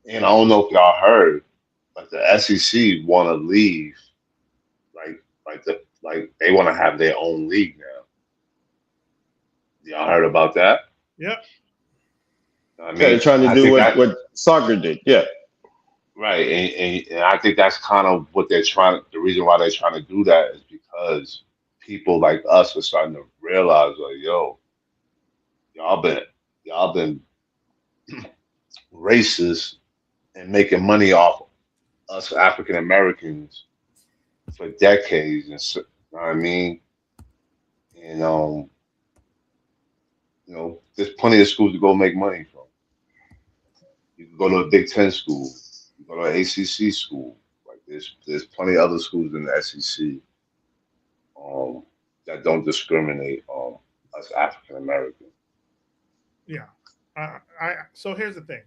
and I don't know if y'all heard, but the SEC want to leave. Like they want to have their own league now. Y'all heard about that? Yep. Yeah, they're trying to do what soccer did. Yeah. Right, and I think that's kind of what they're trying. The reason why they're trying to do that is because people like us are starting to realize, like, yo, y'all been racist and making money off us African Americans for decades, and so, you know what I mean. And there's plenty of schools to go make money from. You can go to a Big Ten school. You go to an ACC school. Like there's plenty of other schools in the SEC that don't discriminate us African Americans. Yeah. So here's the thing.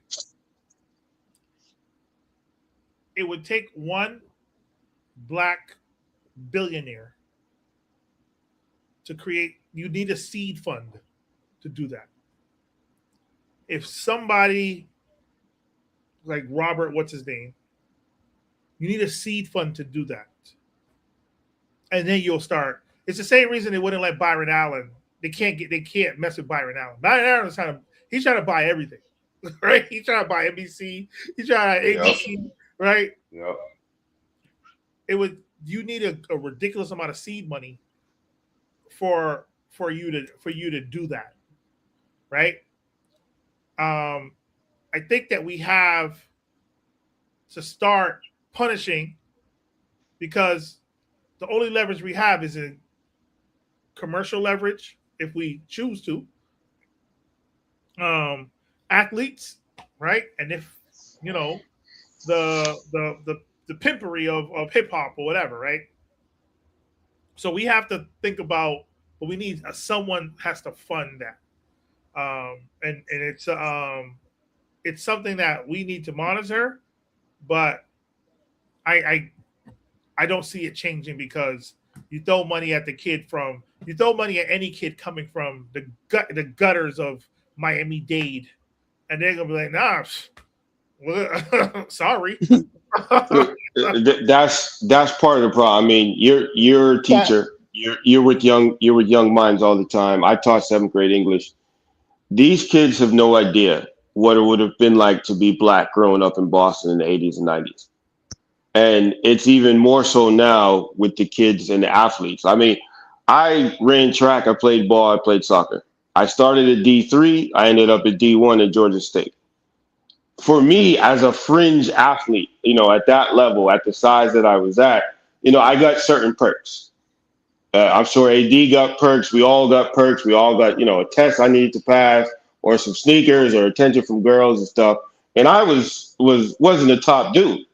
It would take one black billionaire to create. You need a seed fund to do that. If somebody like Robert, what's his name? You need a seed fund to do that. And then you'll start. It's the same reason they wouldn't let Byron Allen. They can't mess with Byron Allen. Byron Allen he's trying to buy everything. right? He tried to buy NBC. He tried to buy ABC, right? Yep. You need a ridiculous amount of seed money for you to do that, right? I think that we have to start punishing, because the only leverage we have is in commercial leverage if we choose to. Athletes, right? And if the pimpery of hip hop or whatever, right? So we have to think about, but we need someone has to fund that, and it's something that we need to monitor, but I don't see it changing, because you throw money at any kid coming from the gutters of Miami-Dade, and they're gonna be like, nah, sorry. Look, that's part of the problem. I mean, you're a teacher. You're with young minds all the time. I taught 7th grade English. These kids have no idea what it would have been like to be black growing up in Boston in the 80s and 90s. And it's even more so now with the kids and the athletes. I mean, I ran track, I played ball, I played soccer. I started at D3, I ended up at D1 at Georgia State. For me, as a fringe athlete, at that level, at the size that I was at, I got certain perks. I'm sure AD got perks. We all got perks. We all got, a test I needed to pass, or some sneakers, or attention from girls and stuff. And I wasn't a top dude,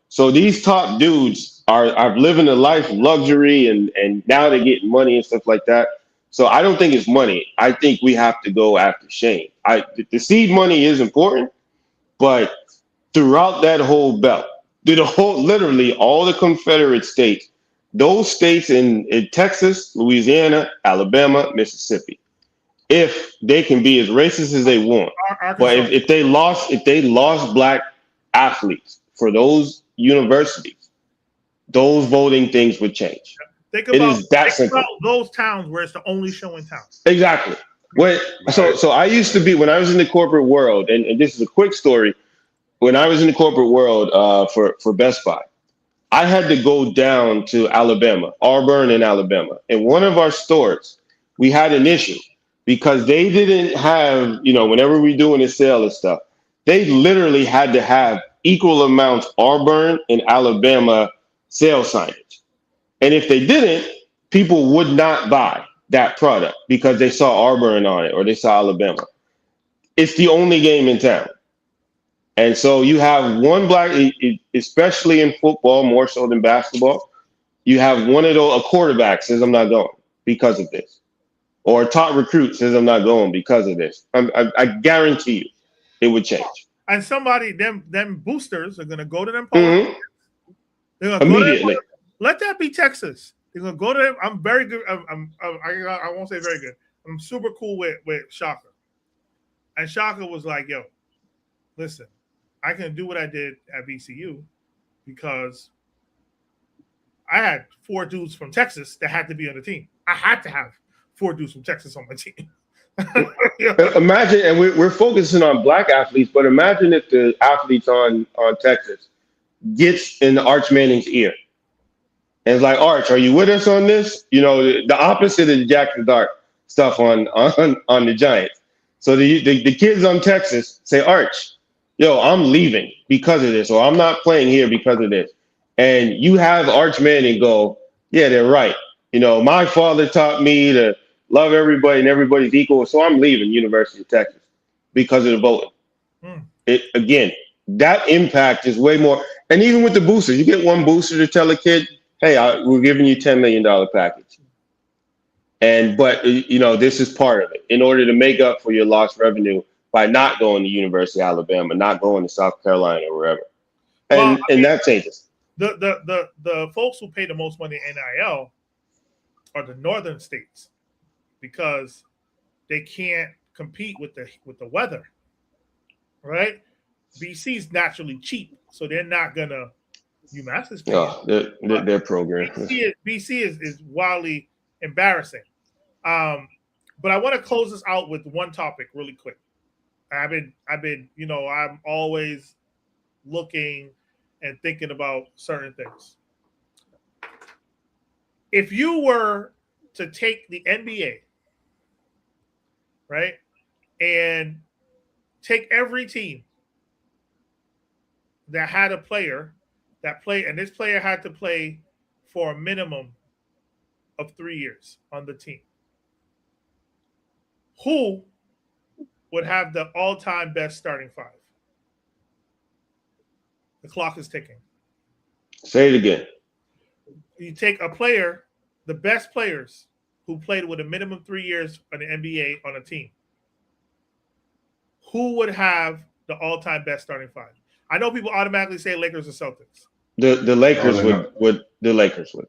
So these top dudes are living a life of luxury, and now they're getting money and stuff like that. So I don't think it's money. I think we have to go after Shane. The seed money is important, but throughout that whole belt, literally all the Confederate states, those states in Texas, Louisiana, Alabama, Mississippi, if they can be as racist as they want, but if they lost black athletes for those universities, those voting things would change. Think about those towns where it's the only show in town. Exactly. So I used to be, when I was in the corporate world, and this is a quick story. When I was in the corporate world for Best Buy, I had to go down to Alabama, Auburn in Alabama. In one of our stores, we had an issue because they didn't have, whenever we're doing a sale and stuff, they literally had to have equal amounts Auburn and Alabama sales signage. And if they didn't, people would not buy that product because they saw Auburn on it or they saw Alabama. It's the only game in town. And so you have one black, especially in football, more so than basketball, you have one of those, a quarterback says, I'm not going because of this. Or a top recruit says, I'm not going because of this. I guarantee you it would change. And them boosters are going to go to them. Mm-hmm. They're gonna immediately. Go to let that be Texas. They're going to go to them. I'm very good. I won't say very good. I'm super cool with Shaka. And Shaka was like, yo, listen, I can do what I did at VCU because I had 4 dudes from Texas that had to be on the team. I had to have 4 dudes from Texas on my team. Imagine, and we're focusing on black athletes, but imagine if the athletes on Texas gets in Arch Manning's ear. And it's like, Arch, are you with us on this? The opposite of the Jackson Dart stuff on the Giants. So the kids on Texas say, Arch, yo, I'm leaving because of this, or I'm not playing here because of this. And you have Arch Manning go, yeah, they're right. My father taught me to love everybody and everybody's equal, so I'm leaving University of Texas because of the voting. Again, that impact is way more. And even with the boosters, you get one booster to tell a kid, hey, we're giving you $10 million package. But this is part of it in order to make up for your lost revenue by not going to University of Alabama, not going to South Carolina or wherever. And that changes. The folks who pay the most money in NIL are the northern states because they can't compete with the weather. Right? BC is naturally cheap, so they're not gonna UMass is paying. Their program. BC is wildly embarrassing. But I want to close this out with one topic really quick. I've been, I'm always looking and thinking about certain things. If you were to take the NBA, right, and take every team that had a player that played, and this player had to play for a minimum of 3 years on the team, who would have the all-time best starting five? The clock is ticking. Say it again. You take a player, the best players who played with a minimum 3 years on the NBA on a team. Who would have the all-time best starting five? I know people automatically say Lakers or Celtics. The Lakers would. The Lakers would.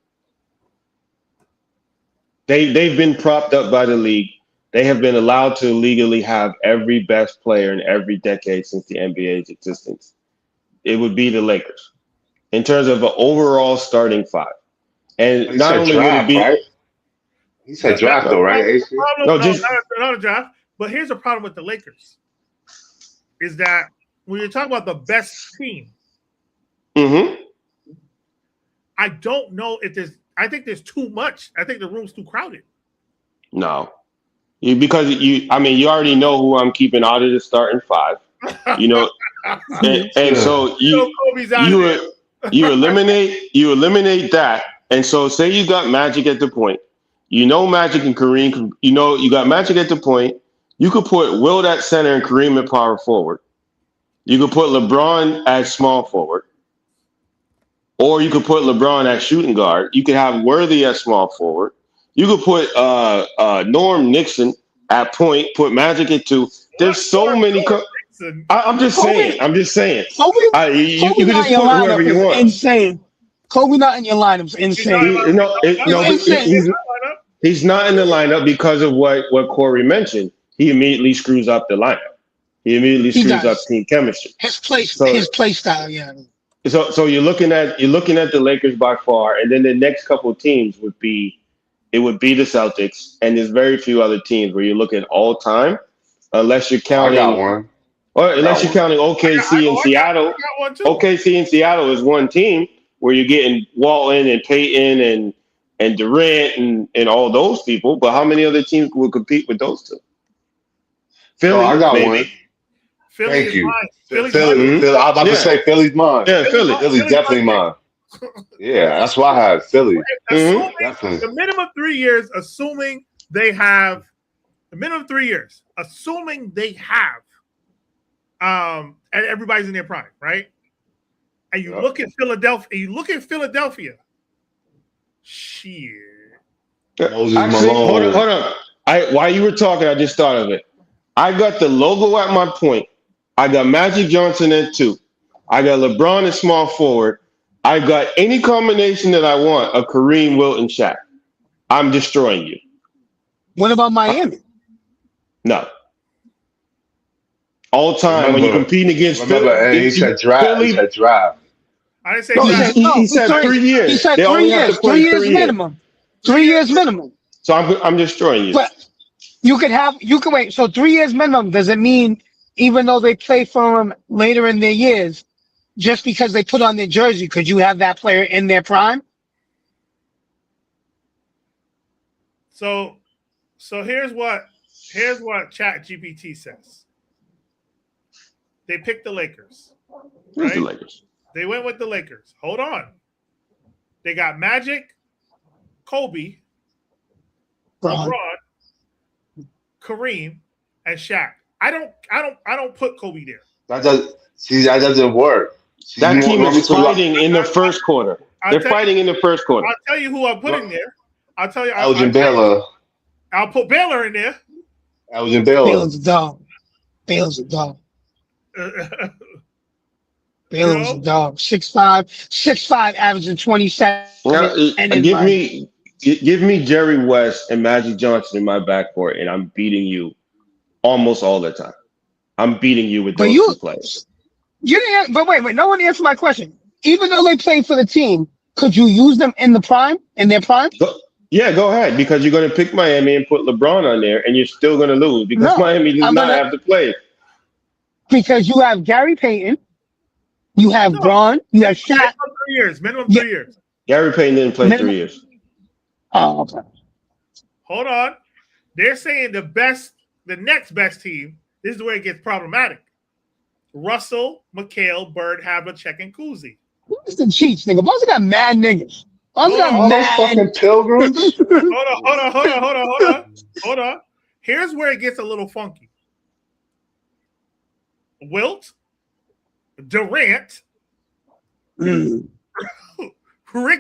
They've been propped up by the league. They have been allowed to legally have every best player in every decade since the NBA's existence. It would be the Lakers in terms of an overall starting five. And not only draft, would it be, right? He said draft though, right? AC? Not a draft. But here's the problem with the Lakers: is that when you're talking about the best team, I don't know if there's. I think there's too much. I think the room's too crowded. No, because you already know who I'm keeping out of the starting five. And so you eliminate that. And so say you got Magic at the point. Magic and Kareem. You got Magic at the point. You could put Wilt at center and Kareem at power forward. You could put LeBron at small forward. Or you could put LeBron at shooting guard. You could have Worthy at small forward. You could put Norm Nixon at point, put Magic at two. There's so many. I'm just saying. You can just put whoever you want. Insane. Kobe not in your lineup is insane. He's not in the lineup because of what Corey mentioned. He immediately screws up the lineup. He immediately screws up team chemistry. His play style, yeah. So you're looking at the Lakers by far, and then the next couple of teams would be the Celtics, and there's very few other teams where you're looking all time, unless you're counting. I got one. Or unless you're counting OKC and Seattle. OKC and Seattle is one team where you're getting Walton and Payton and Durant and all those people. But how many other teams will compete with those two? Philly, I got maybe. one. Philly Thank you. Mine. Philly. I was about to say Philly's mine. Yeah, Philly. Philly's definitely mine. Yeah, that's why I had Philly. Definitely. The minimum 3 years, assuming they have and everybody's in their prime, right? And you look at Philadelphia. Shit. Moses Actually, Malone. hold on. While you were talking, I just thought of it. I got the logo at my point. I got Magic Johnson at two. I got LeBron at small forward. I got any combination that I want of Kareem, Wilt, and Shaq. I'm destroying you. What about Miami? No. All time when you're competing against Philly. He said draft. I didn't say draft. He said 3 years. He said 3 years. 3 years minimum. 3 years minimum. So I'm destroying you. But you can wait. So 3 years minimum, does it mean even though they play for them later in their years, just because they put on their jersey, could you have that player in their prime? So here's what ChatGPT says. They picked the Lakers. Who's the Lakers? They went with the Lakers. Hold on. They got Magic, Kobe, LeBron, Kareem, and Shaq. I don't put Kobe there. That doesn't work. That team is fighting in the first quarter. They're fighting in the first quarter. I'll tell you who I'm putting there. I'll tell you. Elgin Baylor. I'll put Baylor in there. Elgin Baylor. Baylor's a dog. Baylor's a dog. Baylor's a dog. 6'5", averaging 27. Give me Jerry West and Magic Johnson in my backcourt, and I'm beating you almost all the time. I'm beating you with those two players. You didn't. But wait. No one answered my question. Even though they played for the team, could you use them in their prime? Yeah, go ahead, because you're going to pick Miami and put LeBron on there, and you're still going to lose because Miami does not have to play. because you have Gary Payton, you have Braun, you have Shaq. Minimum 3 years. Minimum Yeah. 3 years. Gary Payton didn't play 3 years. Oh, okay. Hold on. They're saying the next best team. This is where it gets problematic. Russell, McHale, Bird, Havlicek, and Kuzi. Who's the Chiefs, nigga? Both got mad niggas. Both got All those mad. fucking pilgrims. Hold on. Here's where it gets a little funky. Wilt, Durant, Rick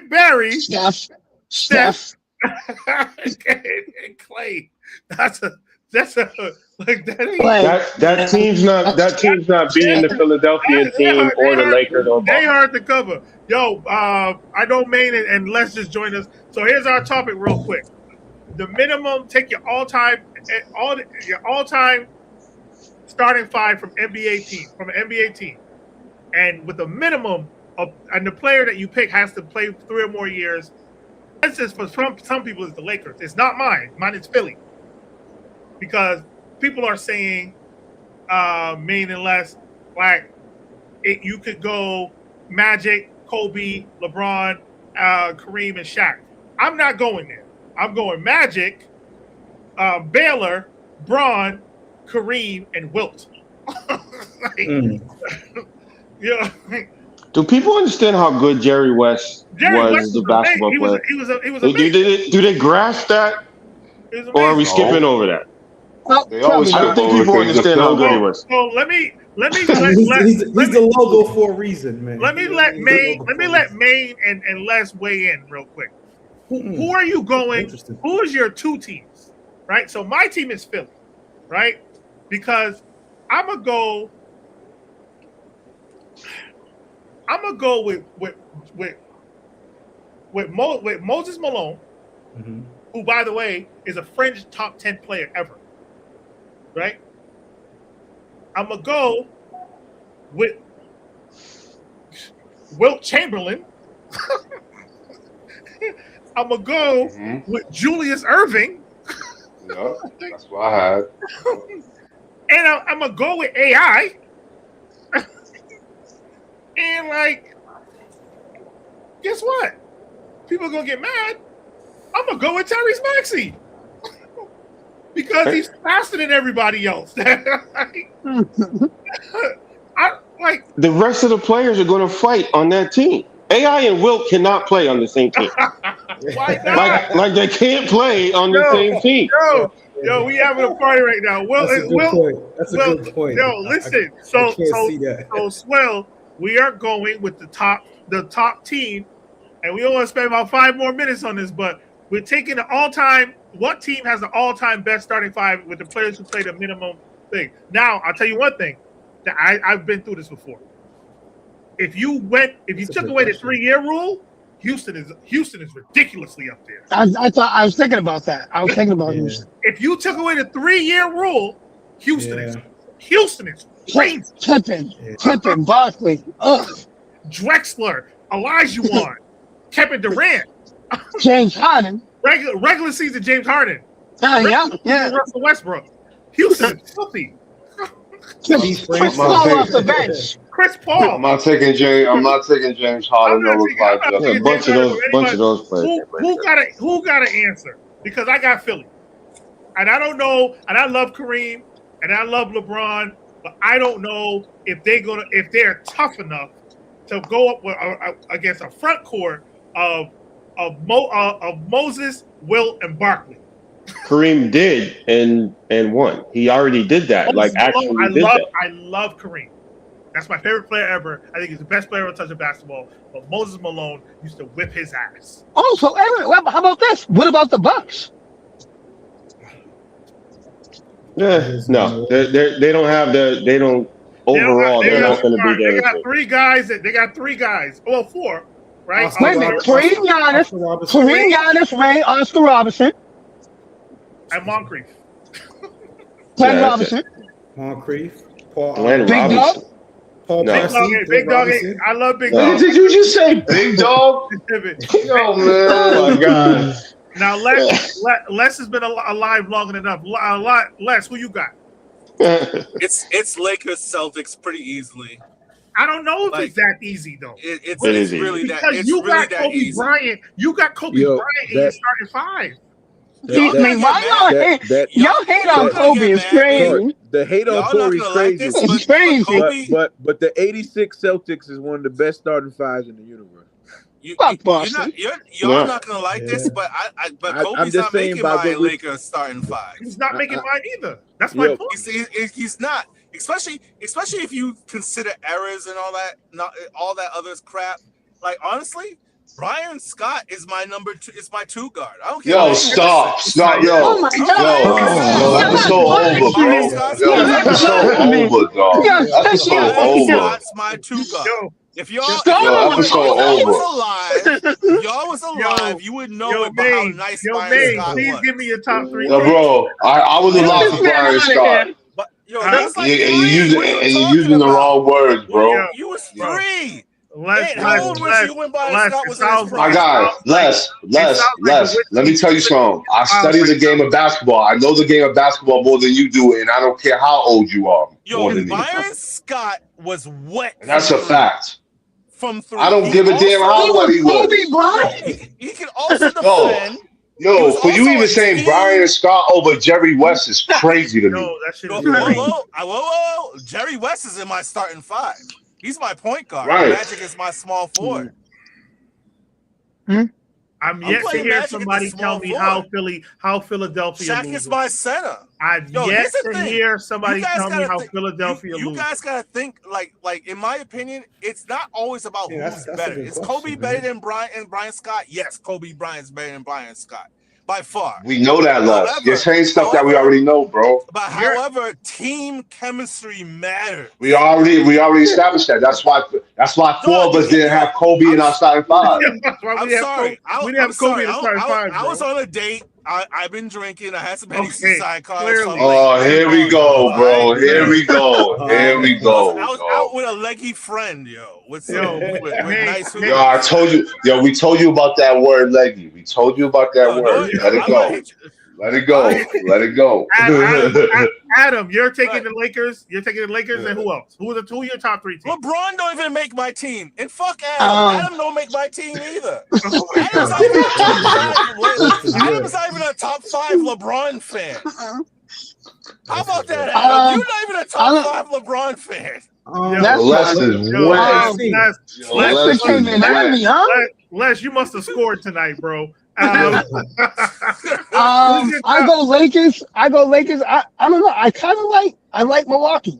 Barry, Steph. and Clay. That's a like that ain't. Clay. That team's not beating the Philadelphia team or the Lakers or They Boston. hard to cover. Yo, I know Maine and Les just joined us. So here's our topic real quick. The minimum, take your all-time starting five from an NBA team. And with a minimum of, and the player that you pick has to play 3 or more years. This is for some people is the Lakers. It's not mine. Mine is Philly. Because people are saying, Maine and Les, like you could go Magic, Kobe, LeBron, Kareem, and Shaq. I'm not going there. I'm going Magic, Baylor, Braun, Kareem, and Wilt. Yeah. Do people understand how good Jerry West was as a basketball player? He was amazing. Do they grasp that, or are we skipping over that? They always I don't think people understand how good he was. So let me He's the logo for a reason, man. let me let Maine and Les weigh in real quick. Who are you going? Interesting. Who is your 2 teams? Right. So my team is Philly, right? Because I'm gonna go with Moses Malone, who, by the way, is a fringe top 10 player ever. Right? I'm gonna go with Wilt Chamberlain. I'm gonna go with Julius Erving. Yeah, that's what I had. And I'm gonna go with AI. And like, guess what? People are gonna get mad. I'm gonna go with Tyrese Maxey. Because he's faster than everybody else. The rest of the players are going to fight on that team. AI and Wilt cannot play on the same team. Why not? Like they can't play on the same team. Yo, we having a party right now. That's a good point. Yo, listen. I can't see that. So Swell, we are going with the top team, and we only spend about 5 more minutes on this, but we're taking the all-time. What team has the all-time best starting 5 with the players who play the minimum thing? Now, I'll tell you one thing. That I've been through this before. If you took away the 3-year rule, Houston is ridiculously up there. I was thinking about that. I was thinking about Houston. If you took away the 3-year rule, Houston is crazy. Tipping, Barkley, Drexler, Olajuwon, Kevin Durant, James Harden. Regular season James Harden. Yeah. Russell Westbrook. Houston is filthy. Chris Paul off the bench. Chris Paul. I'm not taking James Harden. A bunch of those players. Who got an answer? Because I got Philly, and I don't know. And I love Kareem, and I love LeBron, but I don't know if they're tough enough to go up against a front court of Moses, Wilt, and Barkley. Kareem did and won. He already did that. I love Kareem. That's my favorite player ever. I think he's the best player ever to touch a basketball. But Moses Malone used to whip his ass. Oh, so how about this? What about the Bucks? No, they don't have they don't overall. They're not going to be there. They got 3 guys. They got 3 guys. Well, 4, right? Wait a minute. Kareem Giannis, Ray, Oscar Robertson, and Moncrief. Glenn Robinson, Moncrief, Paul, Big Dog. Paul No. Percy, Big Dog. I love Big Dog. Did you just say Big Dog? Yo, man. Oh my God. Now Les has been alive long enough. Les, who you got? It's Lakers Celtics pretty easily. I don't know if Like, it's that easy though. It's It is really that. Because It's you really got that Kobe easy. Bryant. You got Kobe Yo, Bryant in your starting five. I mean, why y'all hate? Y'all hate on y'all Kobe get is mad. crazy. The hate on Y'all not Corey's gonna like crazy. this, It's crazy. Kobe, But the '86 Celtics is one of the best starting fives in the universe. Fuck Boston. Y'all not gonna like this, but but I'm Kobe's just not saying making by my what we- Lakers starting five. He's not making mine either. That's Yo, my point. He's not, especially if you consider errors and all that, not all that other crap. Like honestly, Brian Scott is my number two. It's my two guard. I don't care. Yo, what stop, anyone says. yo, Oh my God. yo, episode over, bro. Brian Scott's Yo, my episode over, dog. Yo, Episode Brian over. Scott's my two guard. Yo, If y'all was alive, you would know about how nice Brian Scott please was. give me your top three. Yo, bro, I was alive for Brian Scott. But yo, Huh? that's like And three. What are you you're talking using the about? wrong words, bro. Yo, You was bro. three. Les, How old was you when Brian Scott was in his prime? My guy, Les. Let me tell you something. I study the game of basketball. I know the game of basketball more than you do, and I don't care how old you are. Yo, more than me. Byron Scott was wet. And that's a fact. From three. I don't give a damn how wet he was. Kobe Bryant. He can also defend. Yo, for you even saying Brian Scott over Jerry West is crazy to me. No, that shit is Whoa. Jerry West is in my starting five. He's my point guard. Right. Magic is my small forward. I'm yet to playing hear Magic somebody at the tell small me how Philadelphia Shaq loses. is my center. I've Yo, yet here's the to thing. hear somebody You guys tell me gotta how think- Philadelphia You loses. guys gotta think like in my opinion, it's not always about who's that's a better. good Is question, Kobe better than Brian Scott? Yes, Kobe Bryant's better than Brian Scott by far. We know that, Les. However- You're saying stuff that we already know, bro. But however, team chemistry matters. We already established that. That's why four of us didn't have Kobe in our starting five. That's why I'm we didn't sorry. have Kobe in the starting five. I was on a date. I've been drinking. I had some Hennessy Okay, sidecars. clearly. So I'm Oh, like, here we go, bro. Here we go. Here we I go. was out with a leggy friend, yo. With hey, nice hey. Yo, I told you. Yo, we told you about that word, leggy. We told you about that word. Let it go. Let it go. Let it go. Adam, you're taking the Lakers. You're taking the Lakers, and who else? Who are your top three teams? LeBron don't even make my team, and fuck Adam. Adam don't make my team either. Adam's not even a top five LeBron fan. How about that, Adam? You're not even a top five LeBron fan. That's Les is wet. Les came in early, huh? Les, you must have scored tonight, bro. I go Lakers. I don't know. I like Milwaukee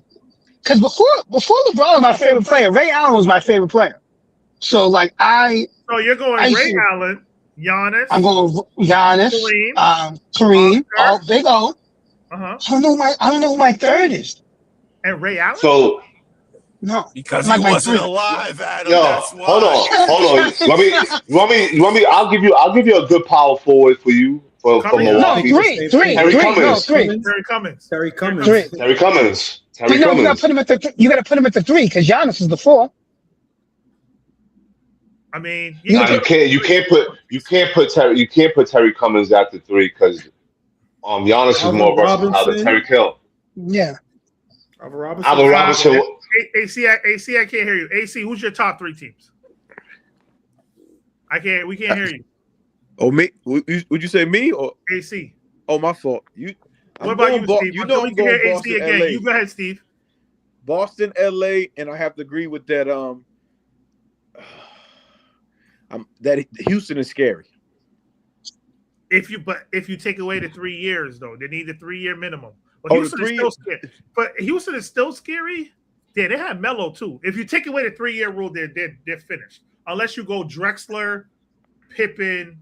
because before LeBron was my favorite player. Ray Allen was my favorite player. So like So you're going Ray Allen, Giannis. I'm going Giannis, Kareem, all big O. I don't know who my third is. And Ray Allen. So no, because he wasn't alive, Adam. yo, that's why. hold on. You want me? I'll give you a good power forward for you for Milwaukee. No, three. Terry Cummings. Terry Cummings. You gotta put him at the three because Giannis is the four. I mean, you can't put Terry Cummings at the three because Giannis is more versatile than Terry Hill. Yeah. Alvin Robinson. AC, I can't hear you. AC, who's your top three teams? We can't hear you. Oh, me? Would you say me or AC? Oh, my fault. What about you, Steve? You know I'm going AC Boston, again. LA. You go ahead, Steve. Boston, LA, and I have to agree with that. That Houston is scary. If you take away the 3 years, though, they need a 3-year minimum. But Houston is still scary. But Houston is still scary. Yeah, they have Melo too. If you take away the 3-year rule, they're finished. Unless you go Drexler, Pippen,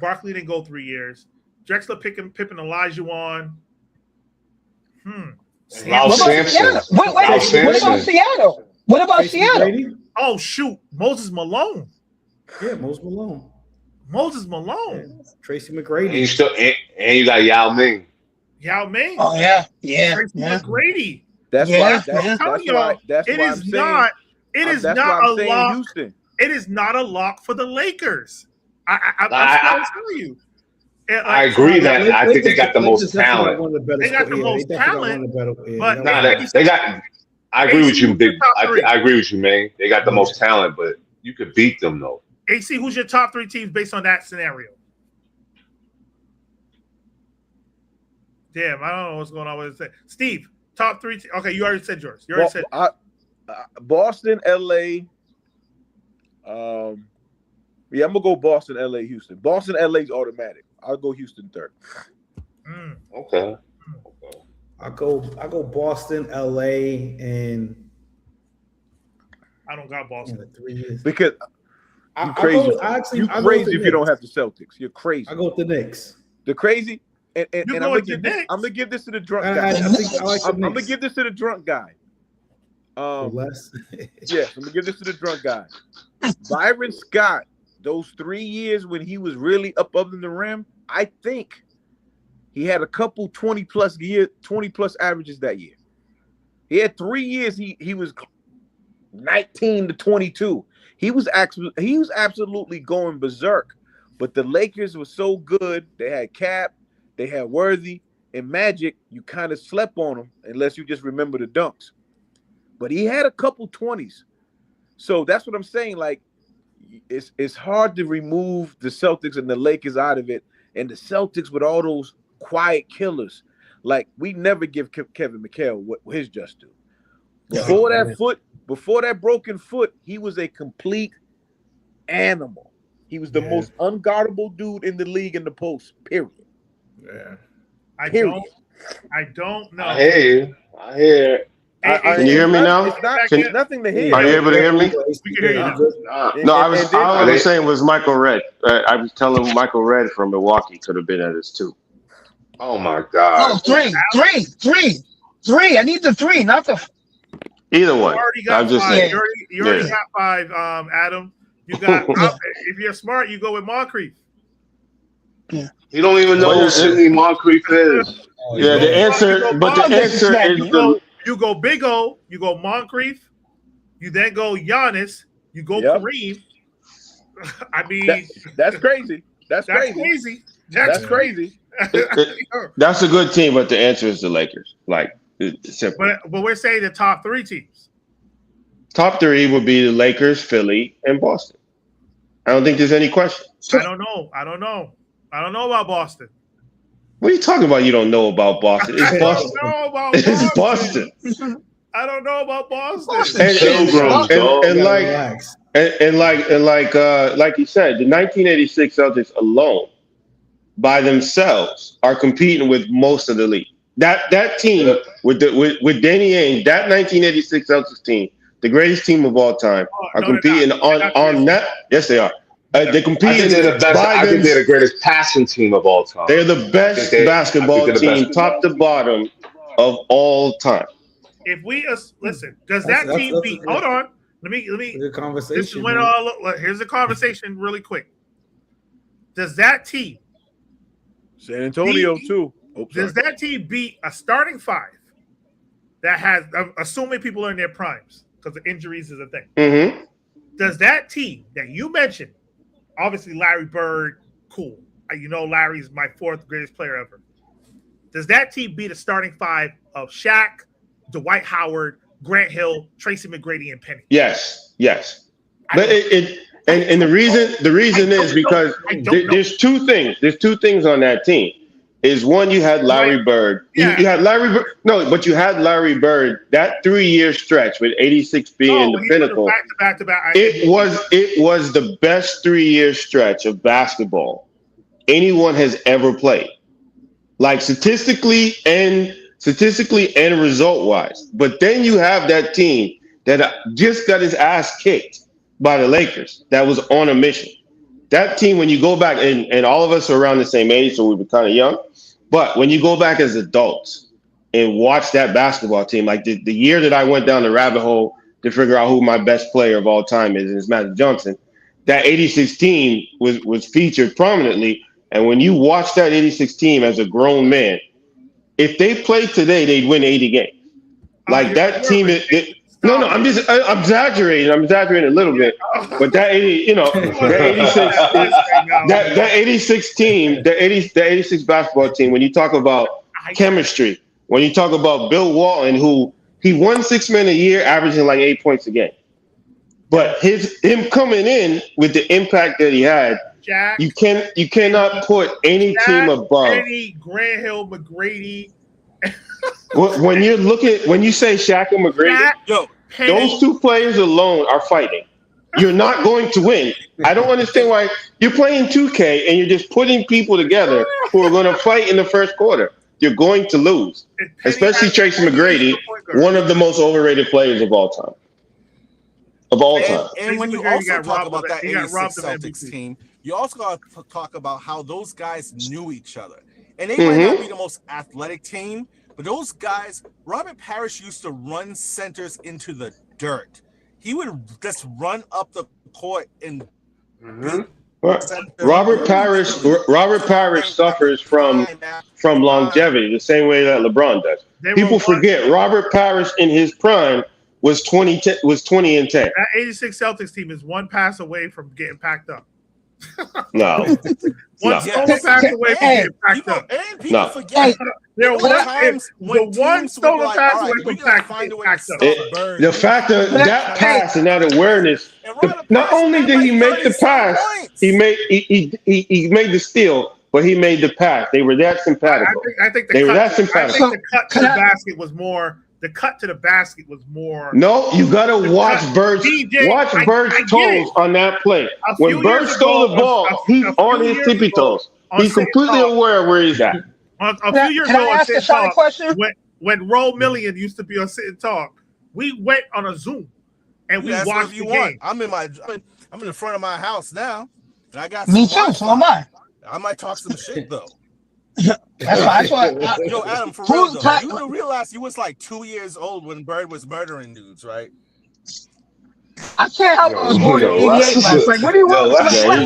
Barkley didn't go 3 years. Drexler, Pippen, Olajuwon. Ralph Sampson. What about Seattle? What about Seattle? Oh shoot, Moses Malone. Yeah, Moses Malone. Yeah. Tracy McGrady. And you got Yao Ming. Yao Ming. Oh yeah. Tracy McGrady. That's why It is not a lock. Houston. It is not a lock for the Lakers. I'm trying to tell you. I agree that I think they got the most talent. They got the most talent, but they got. I agree with you, Big. I agree with you, man. They got the most talent, but you could beat them though. AC, who's your top 3 teams based on that scenario? Damn, I don't know what's going on with it. Steve, top 3. Okay, you already said yours. Boston, LA. Yeah, I'm gonna go Boston, LA, Houston. Boston, LA's automatic. I'll go Houston third. Okay. I go Boston, LA, and I don't got Boston. 3 years. Because you're crazy. You're crazy if you don't have the Celtics. You're crazy. I go with the Knicks. The crazy. And I'm gonna give this to the drunk guy. I'm gonna give this to the drunk guy. Less. Yeah, I'm gonna give this to the drunk guy. Byron Scott, those 3 years when he was really up in the rim, I think he had a couple 20 plus averages that year. He had 3 years. He was 19 to 22. He was absolutely going berserk. But the Lakers were so good. They had Cap, they had Worthy, and Magic. You kind of slept on them unless you just remember the dunks. But he had a couple 20s. So that's what I'm saying. Like, it's hard to remove the Celtics and the Lakers out of it. And the Celtics with all those quiet killers. Like, we never give Kevin McHale what his just due. Before that broken foot, he was a complete animal. He was the most unguardable dude in the league in the post, period. Yeah. I don't know. I hear you. Can you hear me now? It's nothing to hear. Are you able to hear me? We can hear you now. No, I was saying was Michael Redd. I was telling Michael Redd from Milwaukee could have been at his 2. Oh my God. No, three. I need the 3, not the. Either one. You already got I'm just 5. saying. You already got 5, Adam. You got. If you're smart, you go with Moncrief. Yeah. You don't even know who Sidney Moncrief is. Yeah, the answer is you go Big O, you go Moncrief, you then go Giannis, you go Kareem. I mean, that's crazy. That's crazy. That's crazy. That's a good team, but the answer is the Lakers. Like, it's simple. But we're saying the top 3 teams. Top 3 would be the Lakers, Philly, and Boston. I don't think there's any question. I don't know about Boston. What are you talking about? You don't know about Boston? It's Boston. I don't know about It's Boston. I don't know about Boston. Like you said, the 1986 Celtics alone, by themselves, are competing with most of the league. That team with Danny Ainge, that 1986 Celtics team, the greatest team of all time, are competing on that. Yes, they are. They compete. I think they're the best. I think they're the greatest passing team of all time. They're the best basketball team, top to bottom, of all time. If we listen, does that team beat? Hold on, let me. Good conversation. This is when here's the conversation really quick. Does that team, San Antonio too? Does that team beat a starting 5 that has, assuming people are in their primes because the injuries is a thing? Mm-hmm. Does that team that you mentioned? Obviously, Larry Bird, cool. Larry's my 4th greatest player ever. Does that team beat a starting 5 of Shaq, Dwight Howard, Grant Hill, Tracy McGrady, and Penny? Yes. But the reason is because there's 2 things. There's 2 things on that team. Is one, you had Larry Bird. Yeah. You had Larry Bird. No, but you had Larry Bird. That 3-year stretch with 86 being the pinnacle. Back-to-back. It was the best 3-year stretch of basketball anyone has ever played. Like statistically and result wise. But then you have that team that just got his ass kicked by the Lakers. That was on a mission. That team, when you go back, and all of us are around the same age, so we were kind of young. But when you go back as adults and watch that basketball team, like the year that I went down the rabbit hole to figure out who my best player of all time is, and it's Magic Johnson, that 86 team was featured prominently. And when you watch that 86 team as a grown man, if they played today, they'd win 80 games. Like that team, No, I'm exaggerating. I'm exaggerating a little bit. But that 80, that 86, that 86 team, the 86 basketball team. When you talk about chemistry, when you talk about Bill Walton, who he won 6 men a year, averaging like 8 points a game. But him coming in with the impact that he had, you cannot put any team above. Penny, Grant Hill, McGrady. When you say Shaq and McGrady, those two players alone are fighting. You're not going to win. I don't understand why you're playing 2K and you're just putting people together who are going to fight in the first quarter. You're going to lose, especially Tracy McGrady, one of the most overrated players of all time. And when you also talk about that 86 Celtics team, you also got to talk about how those guys knew each other. And they might not be the most athletic team, but those guys, Robert Parrish used to run centers into the dirt. He would just run up the court and Robert Parrish suffers from longevity the same way that LeBron does. People forget Robert Parrish in his prime was 20 and 10. That 86 Celtics team is one pass away from getting packed up. No. One stolen pass away from getting packed up. And people forget. There were one stolen pass away from getting packed up. The fact that pass and that awareness, not only did he make the pass, he made the steal, but he made the pass. They were that simpatico. I think they were that simpatico. I think the cut to the basket was more. The cut to the basket was more. No, you gotta watch Bird's toes on that play. When Bird stole the ball, he's on his tippy toes. He's completely aware of where he's at. A few years ago, on Sit Talk, when Roll Million used to be on Sit and Talk, we went on a Zoom and we watched the game. I'm in the front of my house now, and I got. Me too. So am I. I might talk some shit though. That's why. Yo, Adam, for real though, you don't realize you was like 2 years old when Bird was murdering dudes, right? I can't help I was born in 88. Like, what do you want?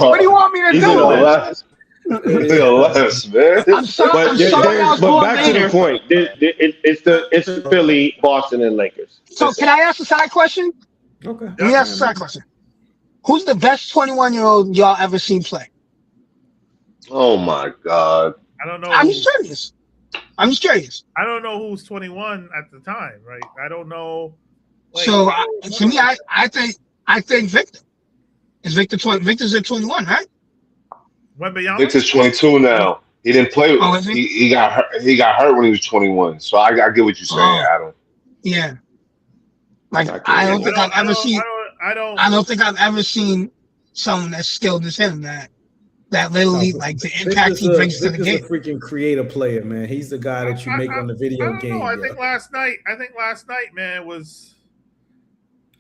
What do you want me to do? Man. I'm sorry. But back to the point, it's the Philly, Boston, and Lakers. So can I ask a side question? Okay. Let me ask a side question. Who's the best 21-year-old y'all ever seen play? Oh my God. I don't know. I'm just curious. I don't know who's 21 at the time, right? I don't know. So to me, I think Victor. Victor's at 21, right? Victor's 22 now. He didn't play. Oh, is he? He got hurt. He got hurt when he was 21. So I get what you're saying, Adam. Yeah. Like I don't think I've ever seen someone that's skilled as him that literally like the impact he brings to the game. He's a freaking creative player, man. He's the guy that you make on the video game. I think last night, man, was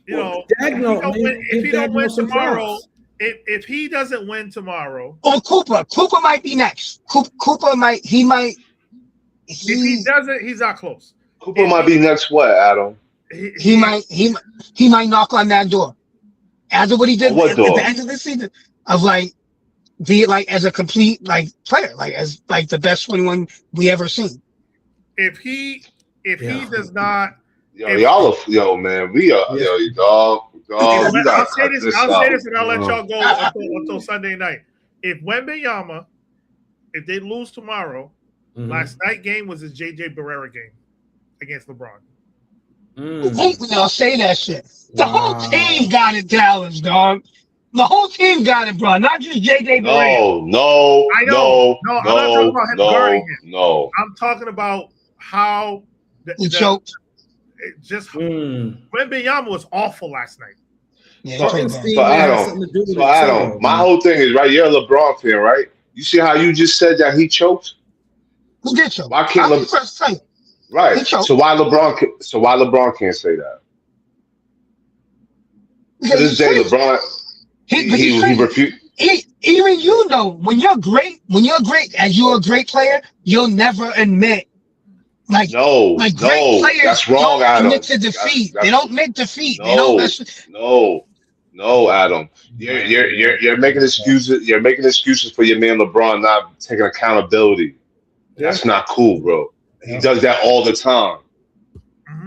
if he don't win tomorrow, if he doesn't win tomorrow, or Cooper might be next. Cooper might. If he doesn't, he's not close. Cooper might be next. What, Adam? He might knock on that door. After what he did at the end of the season, of be as a complete player, as the best 21 we ever seen. If he does not, man, we are dog. I'll say this, and I'll let y'all go until Sunday night. If Wembanyama, if they lose tomorrow, last night game was his JJ Barrera game against LeBron. Y'all say that shit. The whole team got it, Dallas, dog. The whole team got it, bro. Not just JJ Barrera. No. I know. No, I'm not talking about him guarding him. No. I'm talking about how he choked. Wembanyama was awful last night. Yeah, Adam, my whole thing is right. You're a LeBron fan, right? You see how you just said that he choked? Who did choke? Why can't LeBron? Right. So why LeBron can't say that? To this day, LeBron. He refused. Even when you're great, as you're a great player, you'll never admit. Great players that's wrong, don't Adam. admit to defeat. They don't admit defeat. No, Adam. You're making excuses. You're making excuses for your man LeBron not taking accountability. That's not cool, bro. He does that all the time.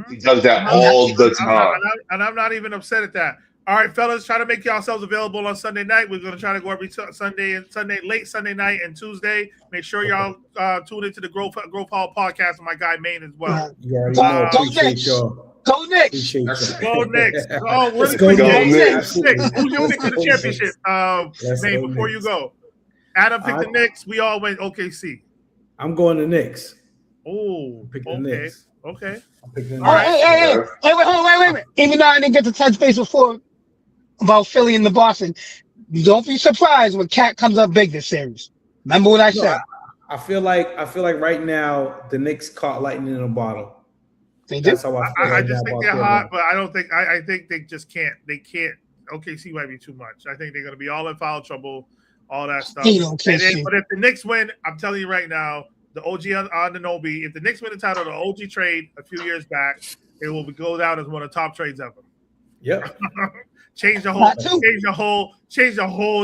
He does that all the time. And I'm not even upset at that. All right, fellas, try to make yourselves available on Sunday night. We're going to try to go every late Sunday night and Tuesday. Make sure y'all tune into the Grove Hall podcast with my guy Maine as well. Go Knicks. Go Knicks. Go Knicks. Oh, Let's go Knicks. Who's your pick for the championship? Maine, before you go. Adam picked the Knicks. We all went OKC. I'm going to Knicks. Oh, okay. Okay. Hey, wait. Even though I didn't get to touch base before about Philly and the Boston, don't be surprised when Cat comes up big this series. Remember what I said. I feel like right now the Knicks caught lightning in a bottle. They did. That's how I feel. I just think they're hot, but I don't think I think they just can't. They can't. OKC might be too much. I think they're going to be all in foul trouble, all that stuff. But if the Knicks win, I'm telling you right now, the OG Anunoby, if the Knicks win the title, the OG trade a few years back, it will go down as one of the top trades ever. Yep. change the whole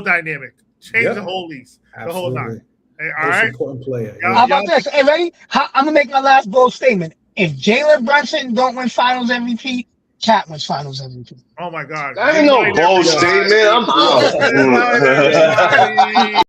dynamic. Change the whole lease. Absolutely. The whole nine. Hey, all Most right. important player. How about this? Hey, ready? I'm gonna make my last bold statement. If Jalen Brunson don't win Finals MVP, Cat wins Finals MVP. Oh my God! That ain't no bold statement. I'm